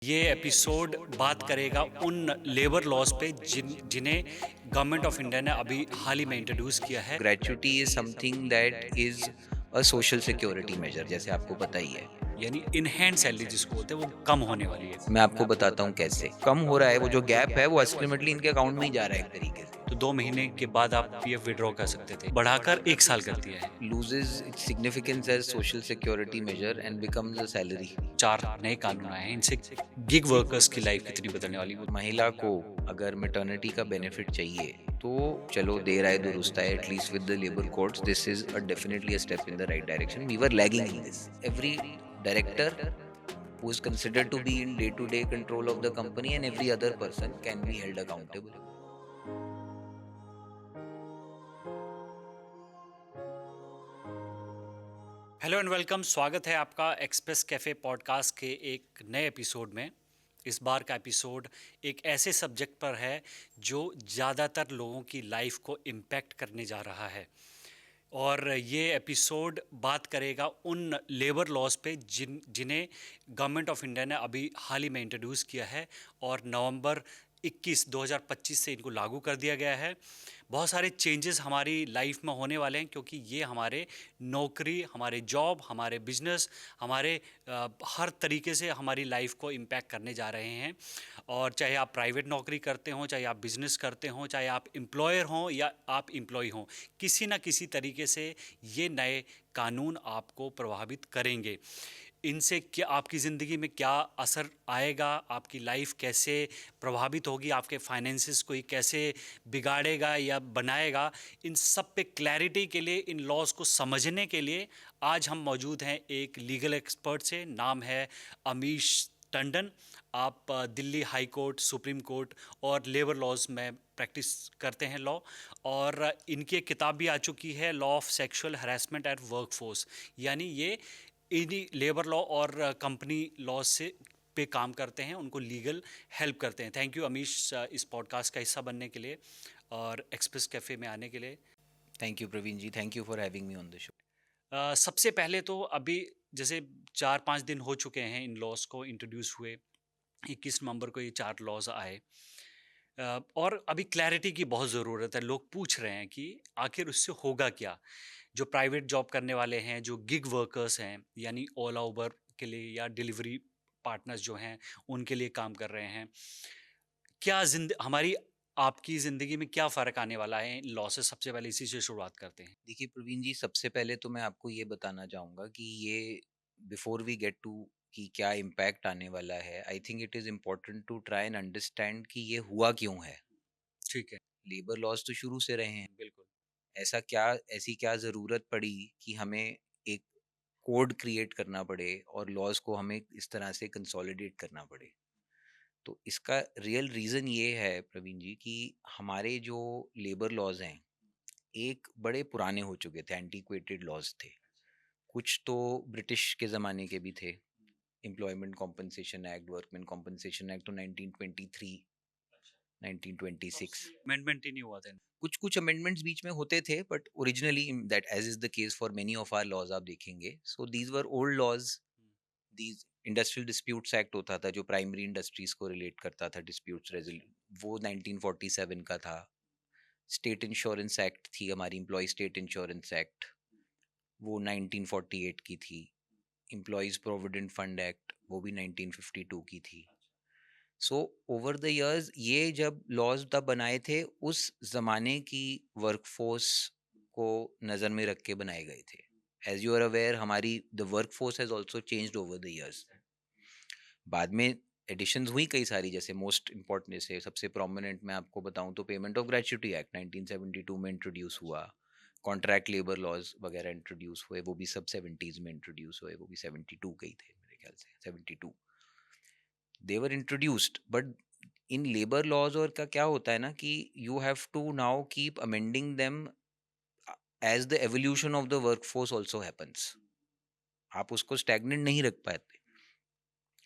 ये एपिसोड बात करेगा उन लेबर लॉज पे जिन्हें गवर्नमेंट ऑफ इंडिया ने अभी हाल ही में इंट्रोड्यूस किया है। Gratuity is something that is a social security measure, जैसे आपको पता ही है। यानी इन हैंड सैलरी जिसको बोलते हैं वो कम होने वाली है। मैं आपको बताता हूँ कैसे कम हो रहा है। वो जो गैप है वो अल्टीमेटली इनके अकाउंट में ही जा रहा है एक तरीके से। तो 2 महीने के बाद आप पीएफ विड्रॉ कर सकते थे, बढ़ाकर 1 साल कर दिया है। Loses its significance as social security measure and becomes a salary. 4 नए कानून आए हैं, इनसे गिग वर्कर्स की लाइफ कितनी बदलने वाली है। महिला को अगर मैटरनिटी का बेनिफिट चाहिए तो चलो देर आए दुरुस्त आए, at least with the labour codes this is a definitely a step in the right direction. We were lagging in this. Every director who is considered to be in day-to-day control of the company and every other person can be held accountable. Hello and welcome, स्वागत है आपका express cafe podcast के एक नए episode में। इस बार का episode एक ऐसे सब्जेक्ट पर है जो ज़्यादातर लोगों की लाइफ को इम्पैक्ट करने जा रहा है। और ये एपिसोड बात करेगा उन लेबर लॉज पे जिन्हें गवर्नमेंट ऑफ इंडिया ने अभी हाल ही में इंट्रोड्यूस किया है और नवंबर 2025 से इनको लागू कर दिया गया है। बहुत सारे चेंजेस हमारी लाइफ में होने वाले हैं क्योंकि ये हमारे नौकरी, हमारे जॉब, हमारे बिजनेस, हमारे हर तरीके से हमारी लाइफ को इम्पैक्ट करने जा रहे हैं। और चाहे आप प्राइवेट नौकरी करते हों, चाहे आप बिजनेस करते हों, चाहे आप एम्प्लॉयर हों या आप एम्प्लॉय हों, किसी ना किसी तरीके से ये नए कानून आपको प्रभावित करेंगे। इनसे क्या आपकी ज़िंदगी में क्या असर आएगा, आपकी लाइफ कैसे प्रभावित होगी, आपके फाइनेंसिस को ये कैसे बिगाड़ेगा या बनाएगा, इन सब पे क्लैरिटी के लिए, इन लॉज को समझने के लिए आज हम मौजूद हैं एक लीगल एक्सपर्ट से। नाम है अमीश टंडन। आप Delhi high court, supreme court और लेबर लॉज में प्रैक्टिस करते हैं लॉ। और इनकी एक किताब भी आ चुकी है, law of sexual harassment at work force. यानी ये इन्हीं लेबर लॉ और कंपनी लॉ से पे काम करते हैं, उनको लीगल हेल्प करते हैं। थैंक यू अमीश, इस पॉडकास्ट का हिस्सा बनने के लिए और एक्सप्रेस कैफ़े में आने के लिए। Thank you Praveen ji, thank you for having me on the show. सबसे पहले तो अभी जैसे 4-5 दिन हो चुके हैं इन लॉज को इंट्रोड्यूस हुए। 21 नवंबर को ये 4 लॉज आए। और अभी क्लैरिटी की बहुत ज़रूरत है। लोग पूछ रहे हैं कि आखिर उससे होगा क्या। जो प्राइवेट जॉब करने वाले हैं, जो गिग वर्कर्स हैं, यानी ओला उबर के लिए या डिलीवरी पार्टनर्स जो हैं उनके लिए काम कर रहे हैं, क्या हमारी आपकी ज़िंदगी में क्या फ़र्क आने वाला है इन लॉ से? सबसे पहले इसी से शुरुआत करते हैं। देखिए प्रवीण जी, सबसे पहले तो मैं आपको ये बताना चाहूँगा कि ये बिफोर वी गेट टू कि क्या इम्पैक्ट आने वाला है, I think it is important to try and understand कि ये हुआ क्यों है। ठीक है। लेबर लॉज तो शुरू से रहे हैं। बिल्कुल। ऐसा क्या, ऐसी क्या ज़रूरत पड़ी कि हमें एक कोड क्रिएट करना पड़े और लॉज को हमें इस तरह से कंसोलिडेट करना पड़े। तो इसका रियल रीज़न ये है प्रवीण जी कि हमारे जो लेबर लॉज हैं एक बड़े पुराने हो चुके थे, एंटीक्वेटेड लॉज थे। कुछ तो ब्रिटिश के ज़माने के भी थे। Employment compensation act, workman compensation act तो 1923, 1926। अमेंडमेंट ही नहीं हुआ था। कुछ कुछ अमेंडमेंट्स बीच में होते थे, but originally that as is the case for many of our laws आप देखेंगे, so these were old laws. These industrial disputes act होता था जो प्राइमरी इंडस्ट्रीज को रिलेट करता था, डिस्प्यूट्स रेजोल्यूट, वो 1947 का था। स्टेट इंश्योरेंस एक्ट थी हमारी, एम्प्लॉय स्टेट इंश्योरेंस एक्ट, वो 1948 की थी। एम्प्लॉयज प्रोविडेंट फंड एक्ट वो भी 1952 की थी। सो ओवर द इयर्स ये जब लॉज तब बनाए थे उस जमाने की वर्कफोर्स को नज़र में रख के बनाए गए थे। एज यू आर अवेयर, हमारी the workforce has also changed over the years. बाद में एडिशंस हुई कई सारी, जैसे मोस्ट इंपॉर्टेंट, जैसे सबसे प्रोमिनेंट मैं आपको बताऊं तो पेमेंट ऑफ ग्रेच्युटी एक्ट 1972 में इंट्रोड्यूस हुआ। कॉन्ट्रैक्ट लेबर लॉज वगैरह इंट्रोड्यूस हुए, वो भी सब 70s में इंट्रोड्यूस हुए, वो भी 72 के ही थे मेरे ख्याल से, 72 they were introduced. But in labour laws और का क्या होता है ना कि you have to now keep amending them as the evolution of the workforce also happens. आप उसको स्टैग्नेंट नहीं रख पाते।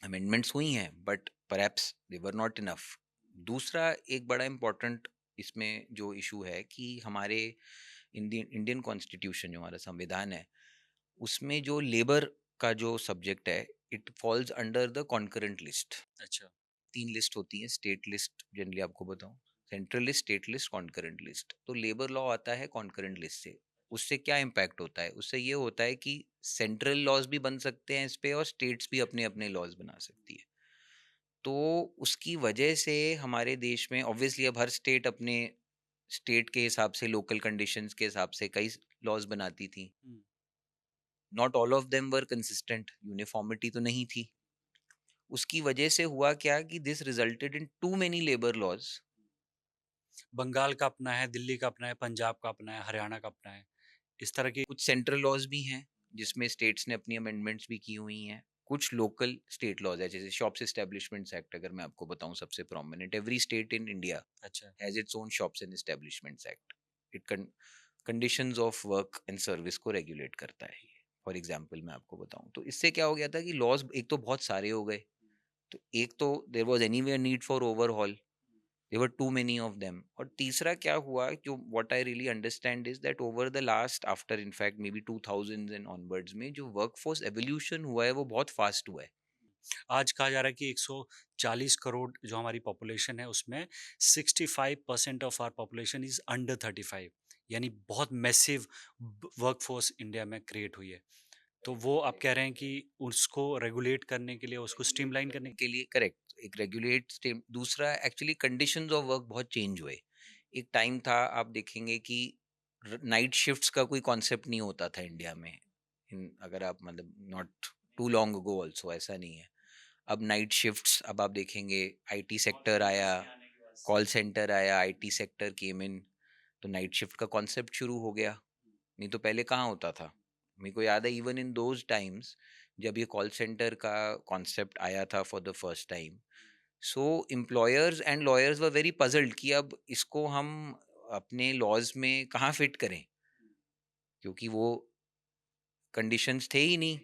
अमेंडमेंट्स हुई हैं but perhaps they were not enough. दूसरा एक बड़ा इम्पोर्टेंट इसमें जो इशू है कि हमारे इंडियन कॉन्स्टिट्यूशन, जो हमारा संविधान है, उसमें जो लेबर का जो सब्जेक्ट है it falls under the concurrent list. अच्छा। 3 लिस्ट होती है, स्टेट लिस्ट जनरली आपको बताऊँ, central list, state list, concurrent list. तो लेबर लॉ आता है कॉन्करेंट लिस्ट से। उससे क्या इम्पैक्ट होता है? उससे ये होता है कि सेंट्रल लॉज़ भी बन सकते हैं इस पे और स्टेट्स भी अपने-अपने लॉज़ बना सकती है। तो उसकी वजह से हमारे देश में ऑब्वियसली अब हर स्टेट अपने स्टेट के हिसाब से, लोकल कंडीशंस के हिसाब से कई लॉज़ बनाती थी। हुँ। Not all of them were consistent, uniformity तो नहीं थी। उसकी वजह से हुआ क्या कि this resulted in too many labour laws. Bengal का अपना है, दिल्ली का अपना है, पंजाब का अपना है, हरियाणा का अपना है। इस तरह की कुछ सेंट्रल लॉज भी हैं जिसमें स्टेट्स ने अपनी अमेंडमेंट्स भी की हुई हैं। कुछ लोकल स्टेट लॉज है, जैसे शॉप्स एस्टेब्लिशमेंट्स एक्ट अगर मैं आपको बताऊं सबसे prominent, every state in India अच्छा। Has its own shops and establishments act. It conditions of work and service को रेगुलेट करता है। फॉर एग्जांपल मैं आपको बताऊं तो इससे क्या हो गया था कि लॉज एक तो बहुत सारे हो गए, तो एक तो there was anywhere need for overhaul, there were too many of them। और तीसरा क्या हुआ, जो what I really understand is that over the last, after in fact maybe 2000s and onwards में जो workforce evolution हुआ है वो बहुत fast हुआ है। आज कहा जा रहा है कि 140 करोड़ जो हमारी पॉपुलेशन है उसमें 65% of our population is under 35, यानी बहुत मैसिव वर्कफोर्स इंडिया में क्रिएट हुई है। तो वो आप कह रहे हैं कि उसको रेगुलेट करने के लिए, उसको स्ट्रीमलाइन करने के लिए करेक्ट, एक रेगुलेट स्टेट। दूसरा एक्चुअली कंडीशंस ऑफ वर्क बहुत चेंज हुए। एक टाइम था, आप देखेंगे कि नाइट शिफ्ट्स का कोई कॉन्सेप्ट नहीं होता था इंडिया में। अगर आप मतलब not too long ago also, ऐसा नहीं है। अब नाइट शिफ्ट्स, अब आप देखेंगे आईटी सेक्टर आया, कॉल सेंटर आया, आईटी सेक्टर केम इन, तो नाइट शिफ्ट का कॉन्सेप्ट शुरू हो गया। नहीं तो पहले कहाँ होता था? मेरे को याद है इवन इन दोज टाइम्स जब ये कॉल सेंटर का कॉन्सेप्ट आया था for the first time, so employers and lawyers were very puzzled कि अब इसको हम अपने लॉज में कहाँ फिट करें, क्योंकि वो कंडीशंस थे ही नहीं।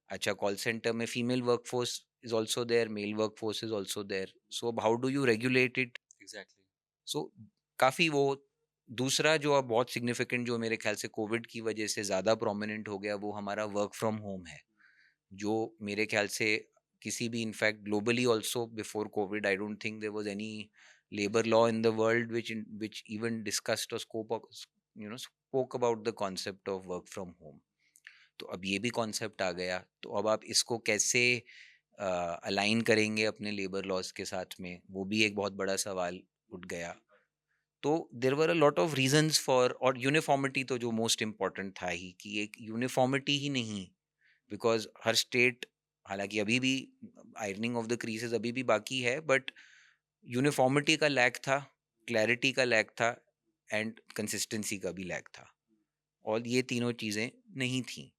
अच्छा, कॉल सेंटर में female workforce is also there, male workforce is also there, so अब how do you regulate it? Exactly. So काफ़ी वो, दूसरा जो अब बहुत सिग्निफिकेंट जो मेरे ख्याल से कोविड की वजह से ज़्यादा प्रोमिनेंट हो गया, वो हमारा वर्क फ्रॉम होम है। जो मेरे ख्याल से किसी भी, in fact globally also before Covid, I don't think there was any labour law in the world which even discussed or spoke about the concept of work from home। तो अब ये भी कॉन्सेप्ट आ गया, तो अब आप इसको कैसे अलाइन करेंगे अपने लेबर लॉज के साथ में, वो भी एक बहुत बड़ा सवाल उठ गया। तो there were a lot of reasons for, और यूनिफॉर्मिटी तो जो मोस्ट इम्पॉर्टेंट था ही, कि एक यूनिफॉर्मिटी ही नहीं, बिकॉज हर स्टेट, हालांकि अभी भी आयरनिंग ऑफ द क्रीजेस अभी भी बाकी है, बट यूनिफॉर्मिटी का लैक था, क्लैरिटी का लैक था, एंड कंसिस्टेंसी का भी लैक था। और ये तीनों चीज़ें नहीं थी।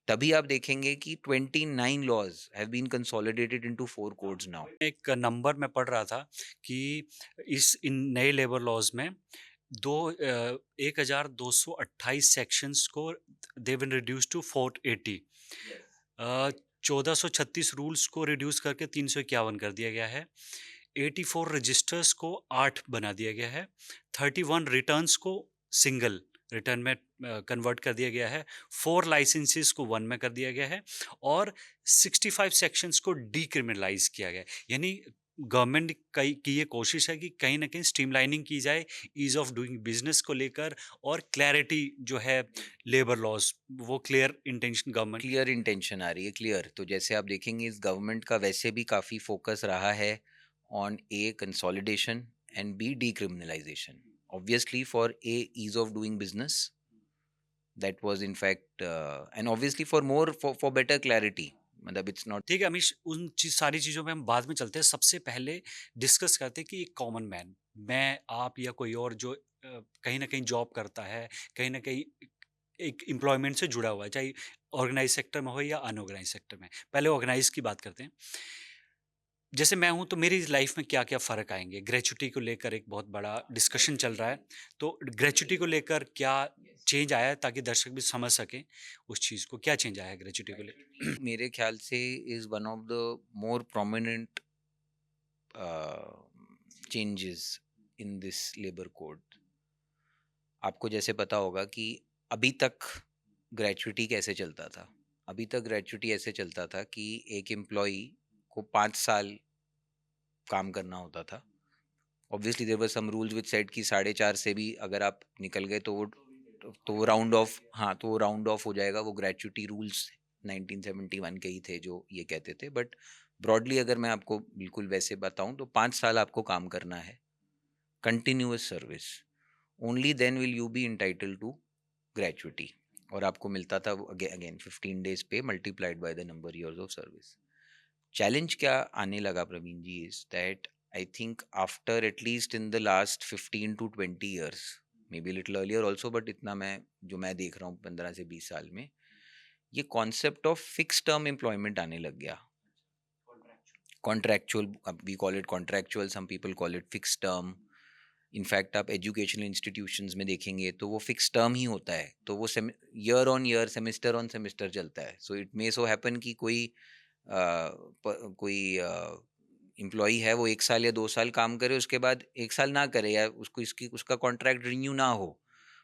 तभी आप देखेंगे कि 29 laws have been consolidated into 4 codes now. एक नंबर मैं पढ़ रहा था कि इस इन नए लेबर लॉज में 1228 सेक्शंस को दे बिन रिड्यूस टू 480। 1436 रूल्स को रिड्यूस करके 351 कर दिया गया है। 84 रजिस्टर्स को 8 बना दिया गया है। 31 रिटर्न्स को सिंगल रिटर्न में कन्वर्ट कर दिया गया है। 4 लाइसेंसेस को 1 में कर दिया गया है और 65 सेक्शंस को डीक्रिमिनलाइज किया गया है। यानी गवर्नमेंट की ये कोशिश है कि कहीं न कहीं स्ट्रीमलाइनिंग की जाए, ईज़ ऑफ डूइंग बिज़नेस को लेकर, और क्लैरिटी जो है लेबर लॉज़, वो clear intention government. Clear intention आ रही है, क्लियर। तो जैसे आप देखेंगे इस गवर्नमेंट का वैसे भी काफ़ी फोकस रहा है on A consolidation and B decriminalisation, obviously for a ease of doing business, that was in fact, and obviously for more for better clarity, मतलब इट्स नॉट। ठीक है अमीश, उन सारी चीज़ों में हम बाद में चलते हैं। सबसे पहले डिस्कस करते हैं कि एक कॉमन मैन, मैं, आप या कोई और जो कहीं ना कहीं जॉब करता है, कहीं ना कहीं एक एम्प्लॉयमेंट से जुड़ा हुआ है, चाहे ऑर्गेनाइज सेक्टर में हो या अनऑर्गेनाइज सेक्टर में। पहले ऑर्गेनाइज की बात करते हैं। जैसे मैं हूँ तो मेरी लाइफ में क्या क्या फ़र्क आएंगे। ग्रेचुटी को लेकर एक बहुत बड़ा डिस्कशन चल रहा है, तो ग्रेचुटी को लेकर क्या चेंज आया है, ताकि दर्शक भी समझ सकें उस चीज़ को, क्या चेंज आया है ग्रेचुटी को लेकर। मेरे ख्याल से is one of the more prominent changes in this labour code. आपको जैसे पता होगा कि अभी तक ग्रेचुटी कैसे चलता था, अभी तक ग्रेचुटी ऐसे चलता था कि एक एम्प्लॉई को 5 साल काम करना होता था। Obviously there were some rules which said कि 4.5 से भी अगर आप निकल गए तो वो राउंड ऑफ, हाँ, तो वो राउंड ऑफ हो जाएगा। वो ग्रेचुटी रूल्स 1971 के ही थे जो ये कहते थे। बट ब्रॉडली अगर मैं आपको बिल्कुल वैसे बताऊं तो 5 साल आपको काम करना है, continuous service. Only then will you be entitled to gratuity. और आपको मिलता था again 15 days pay multiplied by the number years of service. Challenge क्या आने लगा Praveen ji is that I think after at least in the last 15 to 20 years, maybe little earlier also, but इतना मैं जो मैं देख रहा हूँ 15 से 20 साल में, ये concept of fix term employment आने लग गया। Contractual, we call it contractual, some people call it fix term. In fact आप एजुकेशनल इंस्टीट्यूशंस में देखेंगे तो वो फिक्स टर्म ही होता है, तो वो year on year, semester on semester चलता है। So it may so happen कि कोई एम्प्लॉई है, वो 1 साल या 2 साल काम करे, उसके बाद 1 साल ना करे, या उसको इसकी उसका कॉन्ट्रैक्ट रिन्यू ना हो।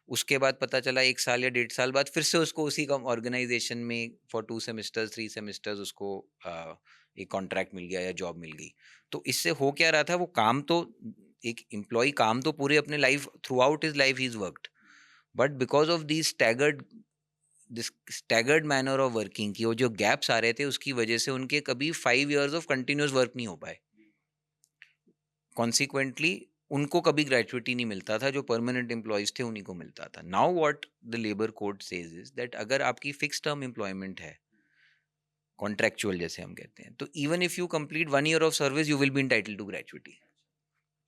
उसके बाद पता चला 1 साल या 1.5 साल बाद फिर से उसको उसी का ऑर्गेनाइजेशन में फॉर 2 सेमेस्टर्स 3 सेमेस्टर्स उसको एक कॉन्ट्रैक्ट मिल गया या जॉब मिल गई। तो इससे हो क्या रहा था, वो काम तो एक एम्प्लॉय काम तो पूरे अपने life through out his life he is worked, but because of the staggered manner of working की वो जो गैप्स आ रहे थे, उसकी वजह से उनके कभी 5 years ऑफ कंटिन्यूस वर्क नहीं हो पाए। कॉन्सिक्वेंटली उनको कभी ग्रेचुइटी नहीं मिलता था, जो परमानेंट एम्प्लॉयज थे उन्हीं को मिलता था। Now what the labour code says is that अगर आपकी फिक्स टर्म एम्प्लॉयमेंट है, कॉन्ट्रैक्चुअल जैसे हम कहते हैं, तो even if you complete 1 year of service you will be entitled to gratuity.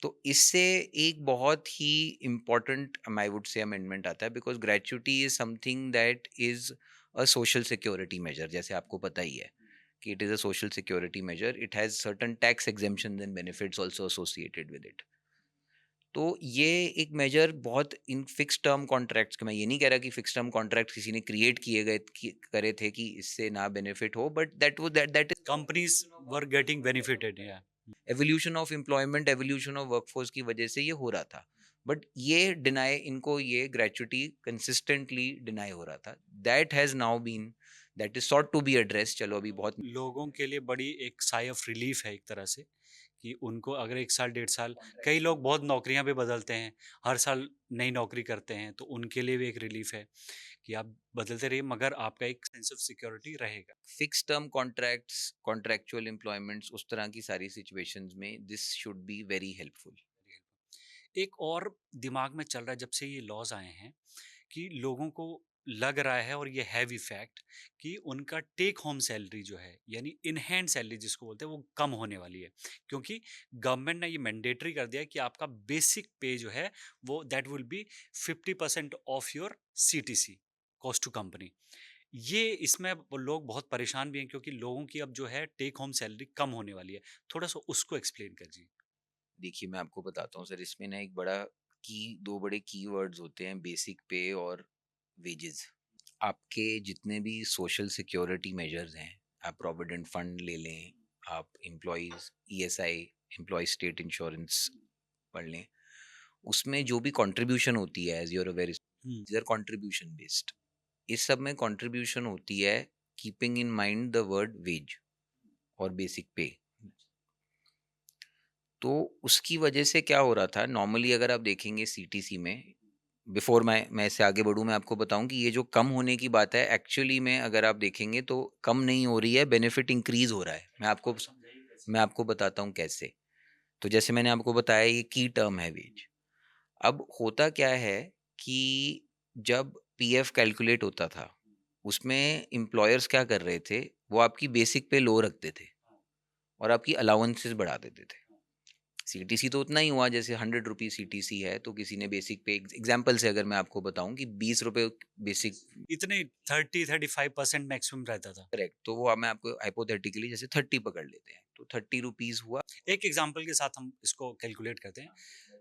तो इससे एक बहुत ही important I would say amendment आता है, because gratuity is something that is a social security measure. जैसे आपको पता ही है कि it is a social security major, it has certain tax exemptions and benefits also associated with it. तो ये एक मेजर बहुत इन फिक्स टर्म कॉन्ट्रैक्ट्स के, मैं ये नहीं कह रहा कि फिक्स टर्म कॉन्ट्रैक्ट किसी ने क्रिएट किए गए करे थे कि इससे ना बेनिफिट हो, but that is Companies were getting benefited, yeah. Evolution of employment, evolution of workforce की वजह से ये हो रहा था। बट ये डिनाई, इनको ये ग्रेचुटी कंसिस्टेंटली डिनाई हो रहा था। That has now been, that is sought to be address. चलो अभी बहुत लोगों के लिए बड़ी एक साई ऑफ रिलीफ है एक तरह से, कि उनको अगर 1 साल 1.5 साल, कई लोग बहुत नौकरियां भी बदलते हैं, हर साल नई नौकरी करते हैं, तो उनके लिए भी एक रिलीफ है कि आप बदलते रहिए मगर आपका एक सेंस ऑफ सिक्योरिटी रहेगा। Fix term contracts, contractual employments, उस तरह की सारी सिचुएशंस में this should be very helpful. एक और दिमाग में चल रहा है जब से ये लॉज आए हैं, कि लोगों को लग रहा है, और ये हैवी फैक्ट, कि उनका टेक होम सैलरी जो है, यानी इन हैंड सैलरी जिसको बोलते हैं, वो कम होने वाली है। क्योंकि गवर्नमेंट ने ये मैंडेटरी कर दिया है कि आपका बेसिक पे जो है वो that will be 50% of your CTC, cost to company. ये इसमें लोग बहुत परेशान भी हैं, क्योंकि लोगों की अब जो है टेक होम सैलरी कम होने वाली है। थोड़ा सा उसको एक्सप्लेन कर जी। देखिए मैं आपको बताता हूँ सर, इसमें ना एक बड़ा दो बड़े कीवर्ड्स होते हैं, बेसिक पे और वेजेस। आपके जितने भी सोशल सिक्योरिटी मेजर्स हैं, आप प्रोविडेंट फंड ले लें, आप employees ESI, employee state insurance पढ़ लें, उसमें जो भी कंट्रीब्यूशन होती है, as you're aware, hmm. They are contribution based. इस सब में कंट्रीब्यूशन होती है keeping in mind the word wage और बेसिक पे। तो उसकी वजह से क्या हो रहा था, नॉर्मली अगर आप देखेंगे सीटीसी में, बिफोर मैं इससे आगे बढ़ूँ, मैं आपको बताऊं कि ये जो कम होने की बात है, एक्चुअली में अगर आप देखेंगे तो कम नहीं हो रही है, बेनिफिट इंक्रीज हो रहा है। मैं आपको बताता हूँ कैसे। तो जैसे मैंने आपको बताया, ये की टर्म है वेज। अब होता क्या है कि जब पीएफ कैलकुलेट होता था, उसमें एम्प्लॉयर्स क्या कर रहे थे, वो आपकी बेसिक पे लो रखते थे और आपकी अलाउंसेस बढ़ा देते थे। सीटीसी तो उतना ही हुआ, जैसे 100 रुपीज सीटीसी है, तो किसी ने बेसिक पे, एग्जाम्पल से अगर मैं आपको बताऊं कि 20 रुपए बेसिक, इतने 30-35% मैक्सिमम रहता था। करेक्ट, तो वो मैं आपको हाइपोथेटिकली जैसे 30 पकड़ लेते हैं, तो 30 रुपीज हुआ। एक एग्जांपल के साथ हम इसको कैलकुलेट करते हैं।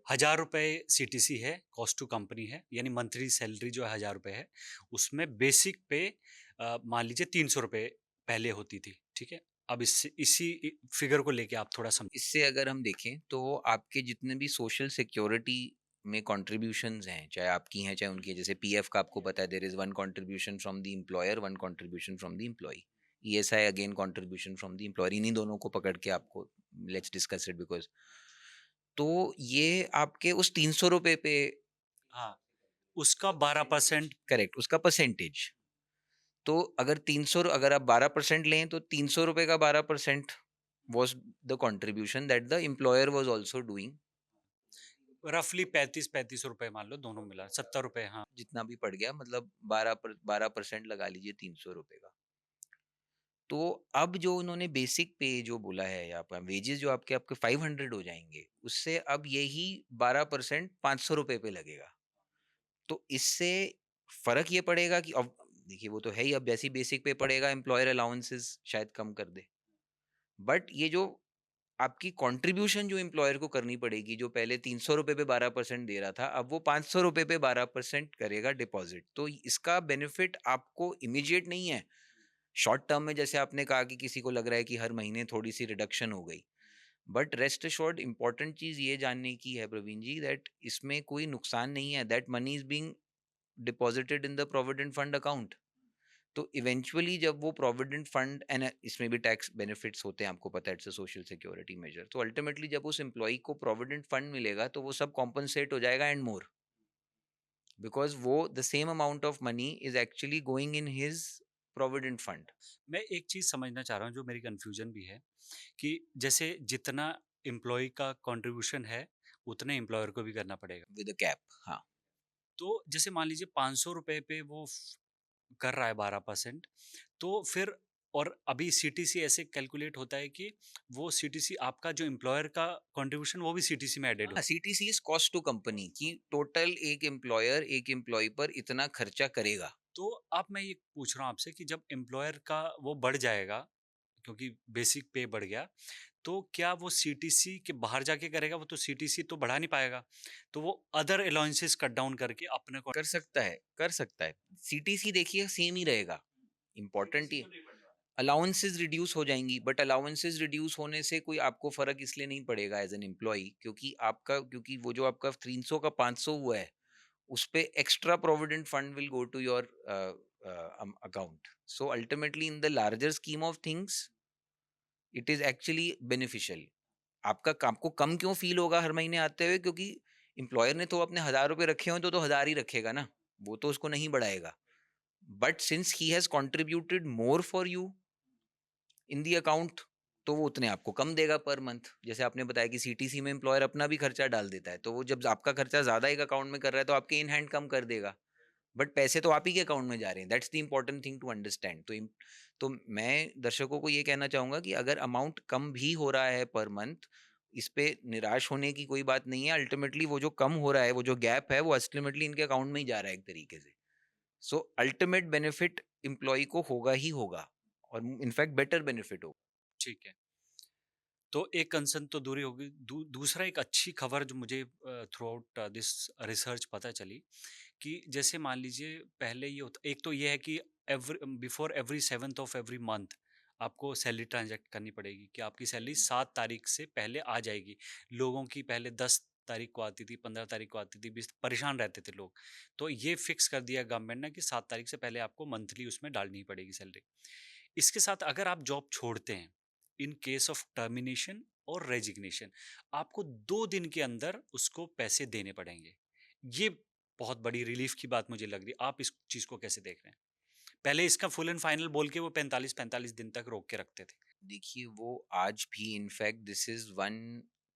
1,000 रुपए सीटीसी है, कॉस्ट टू कंपनी है, यानी मंथली सैलरी जो है 1,000 रुपए है। उसमें बेसिक पे मान लीजिए 300 रुपए पहले होती थी, ठीक है। अब इसी फिगर को लेके आप थोड़ा समझ। इससे अगर हम देखें तो आपके जितने भी सोशल सिक्योरिटी में कंट्रीब्यूशंस हैं, चाहे आपकी हैं चाहे उनकी है, जैसे पीएफ का आपको पता है there is one contribution from the employer, one contribution from the employee, ESI again contribution from the employer, इन्हीं दोनों को पकड़ के आपको लेट्स डिस्कस इट बिकॉज, तो ये आपके उस 300 रुपए पे, हाँ, उसका 12% करेक्ट, उसका परसेंटेज, तो अगर 300, अगर आप 12% लें तो 300 रुपए का 12% was the contribution that the employer was also doing, रफली 35-35 रुपए मान लो दोनों मिला 70 रुपए। हाँ। जितना भी पड़ गया, मतलब 12% लगा लीजिए 300 रुपए का। तो अब जो उन्होंने बेसिक पे जो बोला है, या आपका वेजेस जो आपके आपके 500 हो जाएंगे, उससे अब यही 12% 500 रुपए पे लगेगा। तो इससे फर्क ये पड़ेगा कि अब देखिए वो तो है ही, अब जैसी बेसिक पे पड़ेगा एम्प्लॉयर अलाउंसेस शायद कम कर दे, बट ये जो आपकी कंट्रीब्यूशन जो एम्प्लॉयर को करनी पड़ेगी, जो पहले 300 रुपए पे 12% दे रहा था, अब वो 500 रुपए पे 12% करेगा डिपॉजिट। तो इसका बेनिफिट आपको इमीडिएट नहीं है, शॉर्ट टर्म में जैसे आपने कहा कि किसी को लग रहा है कि हर महीने थोड़ी सी रिडक्शन हो गई, बट रेस्ट अश्योर्ड इंपॉर्टेंट चीज ये जानने की है प्रवीण जी, दैट इसमें कोई नुकसान नहीं है, that money is being deposited in the provident fund account. तो इवेंचुअली जब वो प्रोविडेंट फंड, एंड इसमें भी टैक्स बेनिफिट्स होते हैं, आपको पता है, it's a social security measure, तो अल्टीमेटली जब उस एम्प्लॉय को प्रोविडेंट फंड मिलेगा तो वो सब कॉम्पनसेट हो जाएगा एंड मोर, बिकॉज वो the same amount of money is actually going in his provident fund मैं एक चीज़ समझना चाह रहा हूँ जो मेरी कन्फ्यूजन भी है कि जैसे जितना एम्प्लॉय का कंट्रीब्यूशन है उतने एम्प्लॉयर को भी करना पड़ेगा। With a cap. हाँ, तो जैसे मान लीजिए 500 रुपए पे वो कर रहा है 12%, तो फिर और अभी सीटीसी ऐसे कैलकुलेट होता है कि वो सीटीसी आपका जो एम्प्लॉयर का कंट्रीब्यूशन वो भी सीटीसी में एडेड हो। हाँ, CTC is cost to company की टोटल, एक एम्प्लॉयर एक एम्प्लॉय पर इतना खर्चा करेगा। तो अब मैं ये पूछ रहा हूँ आपसे कि जब एम्प्लॉयर का वो बढ़ जाएगा क्योंकि बेसिक पे बढ़ गया, तो क्या वो सीटीसी के बाहर जाके करेगा? वो तो सीटीसी तो बढ़ा नहीं पाएगा। तो वो अदर अलाउंसेस कट डाउन करके अपने को कर सकता है, कर सकता है, सीटीसी देखिए सेम ही रहेगा, इम्पोर्टेंट ये अलाउंसेस रिड्यूस हो जाएंगी, बट अलाउंसेस रिड्यूस होने से कोई आपको फर्क इसलिए नहीं पड़ेगा एज एन एम्प्लॉय, क्योंकि आपका, क्योंकि वो जो आपका 300 का 500 हुआ है, उस पे extra provident fund will go to your account. So ultimately in the larger scheme of things it is actually beneficial. आपको कम क्यों फील होगा हर महीने आते हुए, क्योंकि एम्प्लॉयर ने तो अपने 1000 रुपए रखे हो तो 1000 ही रखेगा ना, वो तो उसको नहीं बढ़ाएगा, but since he has contributed more for you in the account, तो वो उतने आपको कम देगा पर मंथ। जैसे आपने बताया कि सीटीसी में एम्प्लॉयर अपना भी खर्चा डाल देता है, तो वो जब आपका खर्चा ज्यादा एक अकाउंट में कर रहा है तो आपके इन हैंड कम कर देगा, बट पैसे तो आप ही के अकाउंट में जा रहे हैं, that's the important thing to understand. तो मैं दर्शकों को ये कहना चाहूंगा कि अगर अमाउंट कम भी हो रहा है पर मंथ, इस पे निराश होने की कोई बात नहीं है, अल्टीमेटली वो जो कम हो रहा है, वो जो गैप है, वो अल्टीमेटली इनके अकाउंट में ही जा रहा है एक तरीके से। सो अल्टीमेट बेनिफिट एम्प्लॉय को होगा ही होगा, और इनफैक्ट बेटर बेनिफिट होगा। ठीक है। तो एक कंसर्न तो दूरी होगी। दूसरा एक अच्छी खबर जो मुझे थ्रू आउट दिस रिसर्च पता चली कि जैसे मान लीजिए पहले ये होता एक तो ये है कि before every 7th of every month आपको सैलरी ट्रांजैक्ट करनी पड़ेगी कि आपकी सैलरी 7 तारीख से पहले आ जाएगी। लोगों की पहले 10 तारीख को आती थी, 15 तारीख को आती थी, परेशान रहते थे लोग। तो ये फिक्स कर दिया गवर्नमेंट ने कि 7 तारीख से पहले आपको मंथली उसमें डालनी पड़ेगी सैलरी। इसके साथ अगर आप जॉब छोड़ते हैं इन केस ऑफ टर्मिनेशन और रेजिग्नेशन, आपको 2 दिन के अंदर उसको पैसे देने पड़ेंगे। ये बहुत बड़ी रिलीफ की बात मुझे लग रही है। आप इस चीज को कैसे देख रहे हैं? पहले इसका फुल एंड फाइनल बोल के वो 45-45 दिन तक रोक के रखते थे। देखिए वो आज भी, in fact this is one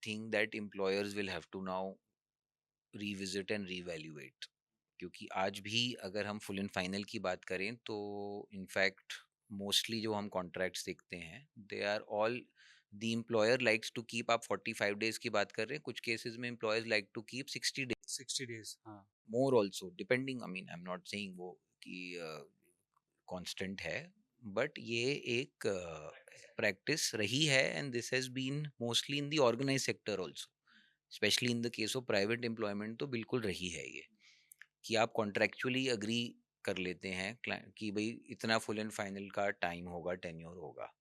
thing that employers will have to now revisit and re-evaluate, क्योंकि आज भी अगर हम फुल एंड फाइनल की बात करें तो इनफैक्ट मोस्टली जो हम कॉन्ट्रैक्ट्स देखते हैं, they are all the employer likes to keep, आप 45 डेज की बात कर रहे हैं, कुछ केसेस में employers like to keep 60 days 60 days, हाँ। More also, depending, I mean I am not saying वो कि कांस्टेंट है, बट ये एक प्रैक्टिस रही है, and this has been mostly in the organise sector also, specially in the case of private employment तो बिल्कुल रही है ये, कि आप कॉन्ट्रेक्चुअली अग्री कर लेते हैं कि भाई इतना फुल एंड फाइनल का टाइम होगा, टेन्योर होगा,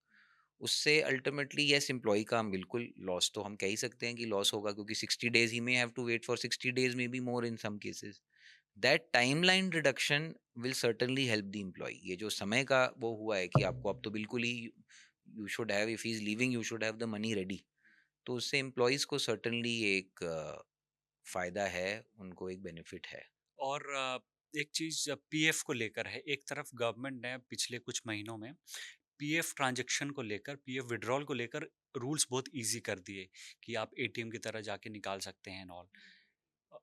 उससे अल्टीमेटली यस एम्प्लॉय का हम बिल्कुल लॉस तो हम कह ही सकते हैं कि लॉस होगा, क्योंकि 60 days he may have to wait for 60 days may be more in some cases. That timeline reduction will certainly help the employee. ये जो समय का वो हुआ है कि आपको अब तो बिल्कुल ही you should have, if he is leaving you should have the money ready, तो उससे एम्प्लॉयज को सर्टेनली एक फायदा है, उनको एक बेनिफिट है। और एक चीज़ पीएफ को लेकर है। एक तरफ गवर्नमेंट ने पिछले कुछ महीनों में पीएफ ट्रांज़ैक्शन को लेकर, पीएफ विथड्रॉल को लेकर रूल्स बहुत ईज़ी कर दिए कि आप एटीएम की तरह जाके निकाल सकते हैं एंड ऑल। अ,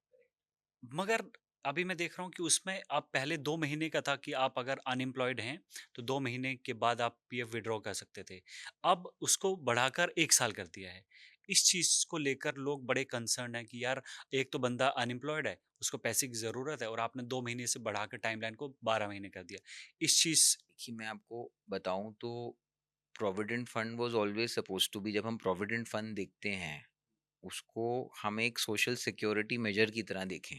मगर अभी मैं देख रहा हूँ कि उसमें अब पहले 2 महीने का था कि आप अगर अनएम्प्लॉयड हैं, तो 2 महीने के बाद आप पीएफ विथड्रॉ कर सकते थे। अब उसको बढ़ाकर 1 साल कर दिया है। इस चीज़ को लेकर लोग बड़े कंसर्न्ड हैं कि यार, एक तो बंदा अनएम्प्लॉयड है, उसको पैसे की ज़रूरत है और आपने 2 महीने से बढ़ाकर टाइमलाइन को 12 महीने कर दिया। इस चीज़ देखिए मैं आपको बताऊं तो provident fund was always suppose to be, जब हम प्रोविडेंट फंड देखते हैं उसको हम एक सोशल सिक्योरिटी मेजर की तरह देखें।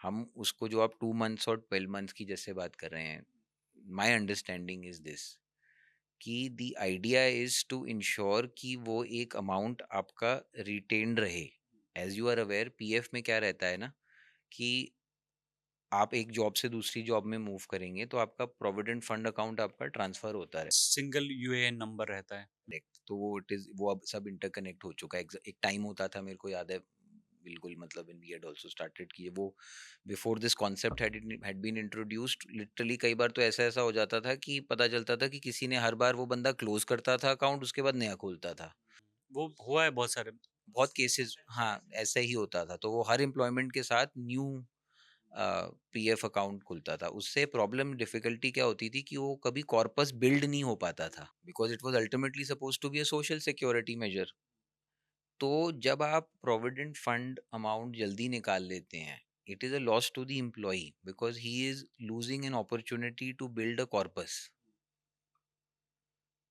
हम उसको जो आप 2 मंथ्स और 12 मंथ्स की जैसे बात कर रहे हैं, माई अंडरस्टैंडिंग इज दिस कि the idea is to ensure कि वो एक अमाउंट आपका रिटेन रहे। As you are aware PF में क्या रहता है ना, कि आप एक जॉब से दूसरी जॉब में मूव करेंगे तो आपका प्रोविडेंट फंड अकाउंट आपका ट्रांसफर होता है। सिंगल यूएएन नंबर रहता है। करेक्ट, तो वो इट इज वो अब सब इंटरकनेक्ट हो चुका है। एक टाइम होता था, मेरे को याद है बिल्कुल, मतलब in we had also started कि वो before this concept had been introduced, literally कई बार तो ऐसा ऐसा हो जाता था कि पता चलता था कि किसी ने हर बार वो बंदा क्लोज करता था अकाउंट, उसके बाद नया खोलता था। वो हुआ है बहुत सारे। बहुत केसेस हाँ ऐसा ही होता था, तो वो हर एम्प्लॉयमेंट के साथ न्यू पीएफ अकाउंट खुलता था। उससे प्रॉब्लम डिफिकल्टी क्या होती थी कि वो कभी कॉर्पस बिल्ड नहीं हो पाता था, because it was ultimately suppose to be a social security measure. तो जब आप प्रोविडेंट फंड अमाउंट जल्दी निकाल लेते हैं, it is a loss to the employee because he is losing an opportunity to build a corpus.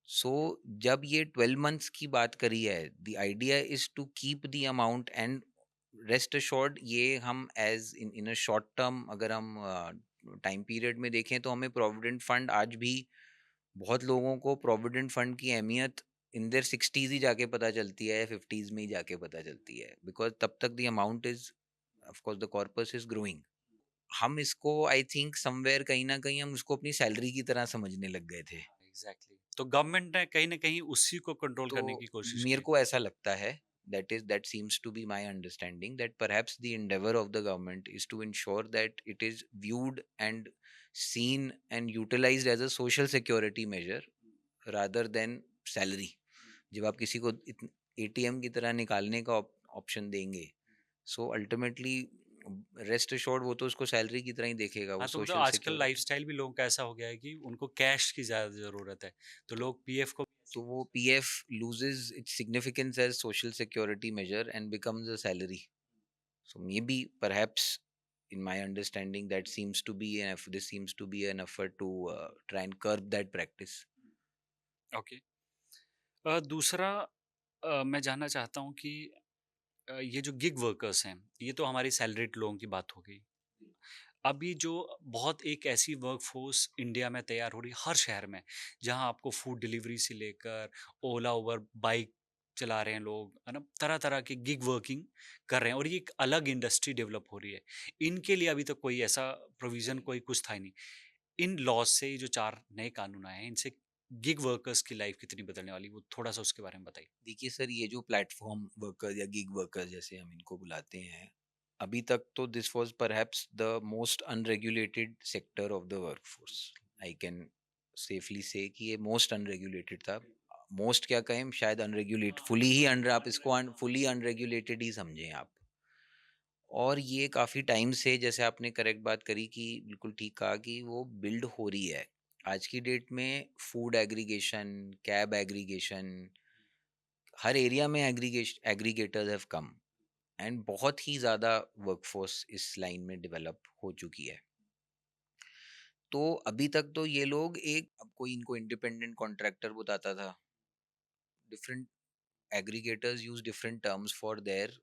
So जब ये 12 months की बात करी है, the idea is to keep the amount and rest assured, ये हम as in a short term अगर हम टाइम पीरियड में देखें तो हमें प्रोविडेंट फंड आज भी बहुत लोगों को प्रोविडेंट फंड की अहमियत इन देयर 60s ही जाके पता चलती है या 50s में ही जाके पता चलती है, बिकॉज तब तक the amount is of course the corpus is growing. हम इसको आई थिंक समवेयर कहीं ना कहीं हम उसको अपनी सैलरी की तरह समझने लग गए थे। एग्ज़ैक्टली। तो गवर्नमेंट ने कहीं न कहीं उसी को कंट्रोल तो करने की कोशिश की मेरे है। को ऐसा लगता है, that seems to be my understanding, that perhaps the endeavor of the government is to ensure that it is viewed and seen and utilized as a social security measure rather than salary। जब आप किसी को ATM की तरह निकालने का option देंगे, so ultimately rest assured वो तो उसको सैलरी की तरह ही देखेगा, वो हाँ, तो मतलब सोशल आजकल सिक्योरिटी। लाइफ़स्टाइल भी लोगों का ऐसा हो गया है कि उनको कैश की ज़्यादा ज़रूरत है। तो तो लोग पीएफ को तो वो PF loses its significance as social security measure and becomes a salary। So maybe perhaps in my understanding that seems to be this seems to be an effort to try and curb that practice। Okay. दूसरा मैं जानना चाहता हूँ कि ये जो gig workers हैं, ये तो हमारी सैलरीड लोगों की बात हो गई। अभी जो बहुत एक ऐसी वर्कफ़ोर्स इंडिया में तैयार हो रही है हर शहर में, जहाँ आपको फूड डिलीवरी से लेकर ओला, उबर, बाइक चला रहे हैं लोग, है ना? तरह-तरह की गिग वर्किंग कर रहे हैं और ये एक अलग इंडस्ट्री डेवलप हो रही है। इनके लिए अभी तक कोई ऐसा प्रोविज़न कोई कुछ था ही नहीं। इन लॉज़ से ये जो 4 नए कानून आए हैं, इनसे गिग वर्कर्स की लाइफ़ कितनी बदलने वाली है, वो थोड़ा-सा उसके बारे में बताइए? देखिए सर, ये जो प्लेटफॉर्म वर्कर या गिग वर्कर जैसे हम इनको बुलाते हैं, अभी तक तो this was perhaps the most unregulated sector of the workforce. I can safely से कि ये मोस्ट अनरेगुलेटेड था। मोस्ट क्या कहें, शायद अनरेगुलेट फुली ही अनर आप इसको फुली अनरेगुलेटेड ही समझें आप। और ये काफ़ी टाइम से, जैसे आपने करेक्ट बात करी कि बिल्कुल ठीक कहा कि वो बिल्ड हो रही है। आज की डेट में फूड एग्रीगेशन, कैब एग्रीगेशन, हर एरिया में एग्रीगेटर्स हैव कम एंड बहुत ही ज़्यादा वर्कफोर्स इस लाइन में डेवलप हो चुकी है। तो अभी तक तो ये लोग एक, अब कोई इनको इंडिपेंडेंट कॉन्ट्रैक्टर बताता था, different aggregators use different terms for their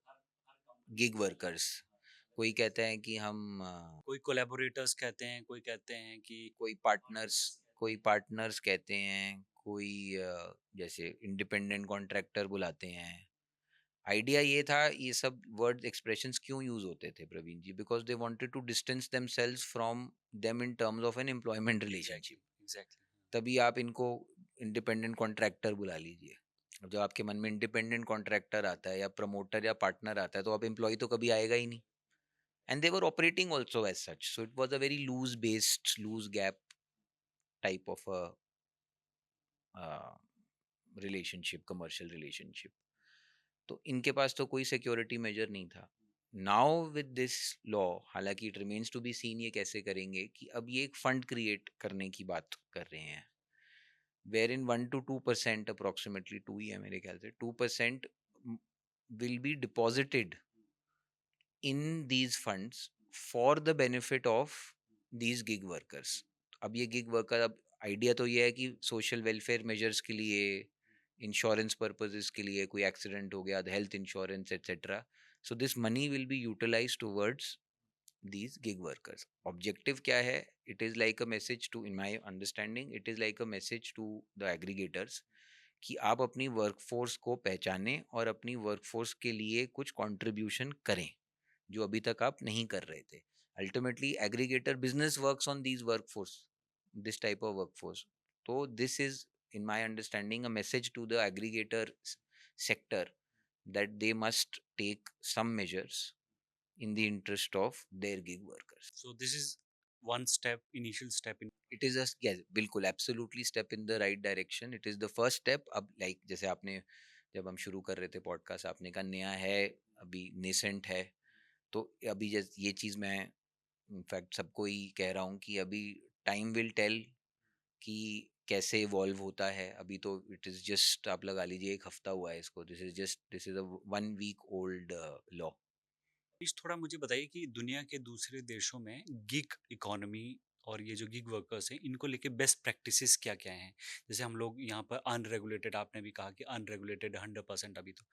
gig workers. कोई कहता है कि हम कोई कोलैबोरेटर्स कहते हैं, कोई कहते हैं कि कोई पार्टनर्स कहते हैं, कोई जैसे इंडिपेंडेंट कॉन्ट्रैक्टर बुलाते हैं। आइडिया ये था, ये सब वर्ड एक्सप्रेशंस क्यों यूज होते थे Praveen ji? Because they wanted to distance themselves from them in terms of an employment relationship. Exactly. तभी आप इनको इंडिपेंडेंट कॉन्ट्रैक्टर बुला लीजिए। अब जब आपके मन में इंडिपेंडेंट कॉन्ट्रैक्टर आता है या प्रमोटर या पार्टनर आता है, तो आप एम्प्लॉय तो कभी आएगा ही नहीं। And they were operating also as such, so it was a very loose based, loose gap type of a relationship, commercial relationship. तो इनके पास तो कोई सिक्योरिटी मेजर नहीं था। नाउ विद दिस लॉ, हालांकि it remains to be seen ये कैसे करेंगे, कि अब ये एक फंड क्रिएट करने की बात कर रहे हैं, वेर इन 1 to 2%, अप्रोक्सीमेटली 2 ही है मेरे ख्याल से, 2% will be deposited in these funds for the benefit of these gig workers. अब ये गिग वर्कर, अब आइडिया तो ये है कि सोशल वेलफेयर मेजर्स के लिए, इंश्योरेंस पर्पसेस के लिए, कोई एक्सीडेंट हो गया, health insurance etcetera, so this money will be utilised towards these gig workers. Objective क्या है? It is like a message to, in my understanding, it is like a message to the aggregators कि आप अपनी workforce को पहचानें और अपनी workforce के लिए कुछ कंट्रीब्यूशन करें जो अभी तक आप नहीं कर रहे थे। Ultimately aggregator business works on these workforce, this type of workforce. तो this is in my understanding a message to the aggregator sector that they must take some measures in the interest of their gig workers. So this is one step, initial step in. It is a, yes, बिल्कुल absolutely step in the right direction. It is the first step. अब like जैसे आपने, जब हम शुरू कर रहे थे पॉडकास्ट, आपने कहा नया है, अभी नेसेंट है, तो अभी जैसे ये चीज़ मैं इनफैक्ट सबको ही कह रहा हूँ कि अभी टाइम विल टेल कि कैसे इवॉल्व होता है। अभी तो इट इज़ जस्ट, आप लगा लीजिए 1 हफ्ता हुआ है इसको, this is a 1 week old law. Please थोड़ा मुझे बताइए कि दुनिया के दूसरे देशों में गिग इकोनॉमी और ये जो गिग वर्कर्स हैं इनको लेके बेस्ट प्रैक्टिसेस क्या क्या हैं? जैसे हम लोग यहाँ पर अनरेगुलेटेड, आपने भी कहा कि अनरेगुलेटेड 100% अभी तो,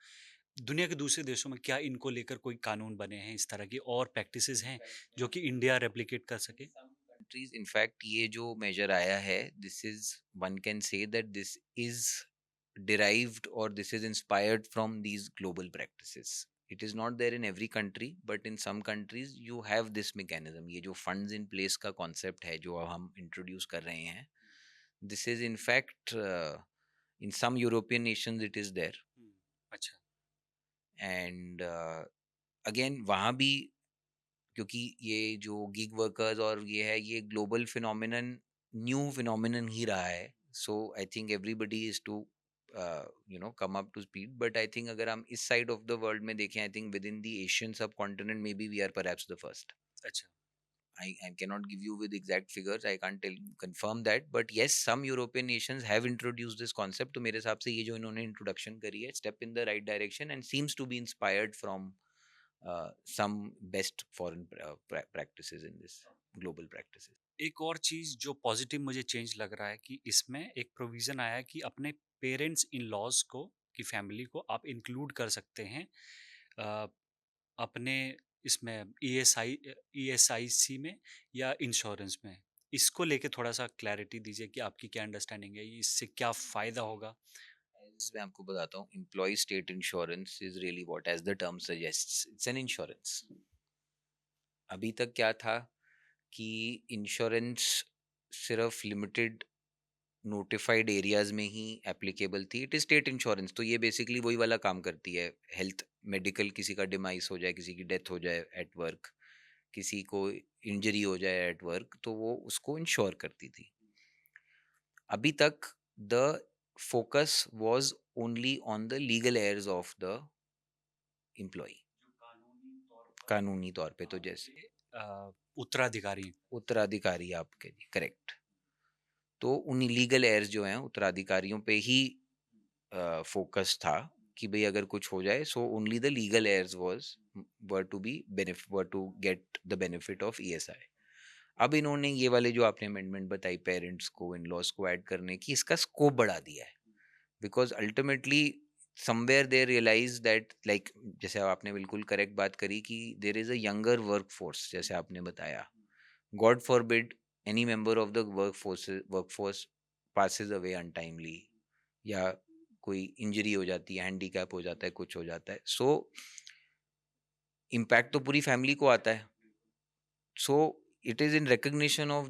दुनिया के दूसरे देशों में क्या इनको लेकर कोई कानून बने हैं, इस तरह की और प्रैक्टिसेस हैं जो कि इंडिया रेप्लिकेट कर सके? कंट्रीज, इनफैक्ट ये जो मेजर आया है, this is, one can say that this is derived or this is inspired from these global practices. It is not there in every country, but in some countries you have this mechanism. ये जो funds in place का concept है जो हम introduce कर रहे हैं, this is in fact in some European nations it is there. अच्छा। And again वहाँ भी, क्योंकि ये जो गिग वर्कर्स और ये है, ये ग्लोबल फिनोमिनन, न्यू फिनोमिनन ही रहा है। So I think everybody is to come up to speed, but I think अगर हम इस साइड ऑफ द वर्ल्ड में देखें, I think within the Asian subcontinent maybe we are perhaps the first. अच्छा। I cannot give you with exact figures, I can't confirm that, but yes, some European nations have introduced this concept. तो मेरे हिसाब से ये जो इन्होंने introduction करी है, step in the right direction and seems to be inspired from some best foreign practices in this, global practices. एक और चीज़ जो पॉजिटिव मुझे चेंज लग रहा है कि इसमें एक प्रोविज़न आया है कि अपने पेरेंट्स इन लॉज़ को, की फैमिली को आप इंक्लूड कर सकते हैं अ, अपने इसमें ईएसआईसी में या इंश्योरेंस में। इसको लेके थोड़ा-सा क्लैरिटी दीजिए कि आपकी क्या अंडरस्टैंडिंग है? इससे क्या फ़ायदा होगा? As मैं आपको बताता हूँ, employee state insurance is really what, as the term suggests, it's an insurance. अभी तक क्या था कि इंश्योरेंस सिर्फ लिमिटेड नोटिफाइड एरियाज में ही एप्लीकेबल थी। इट इज स्टेट इंश्योरेंस, तो ये बेसिकली वही वाला काम करती है। हेल्थ, मेडिकल, किसी का डिमाइस हो जाए, किसी की डेथ हो जाए एट वर्क, किसी को इंजरी हो जाए एट वर्क, तो वो उसको इंश्योर करती थी। अभी तक the focus was only on the legal heirs of the employ, कानूनी तौर पे, तो जैसे उत्तराधिकारी। उत्तराधिकारी आपके, करेक्ट। तो उन लीगल एयर्स जो हैं, उत्तराधिकारियों पे ही फोकस था कि भाई अगर कुछ हो जाए, so only the legal heirs was were to get the benefit of ESI. अब इन्होंने ये वाले जो आपने अमेंडमेंट बताई, पेरेंट्स को, इन लॉज को ऐड करने की, इसका स्कोप बढ़ा दिया है। Because ultimately somewhere they realise that, like जैसे आपने बिल्कुल करेक्ट बात करी कि there is a younger work force, जैसे आपने बताया, God forbid any member of the workforce passes away untimely, या कोई इंजरी हो जाती है, हैंडीकैप हो जाता है, कुछ हो जाता है, सो इम्पैक्ट तो पूरी फैमिली को आता है. So it is in recognition of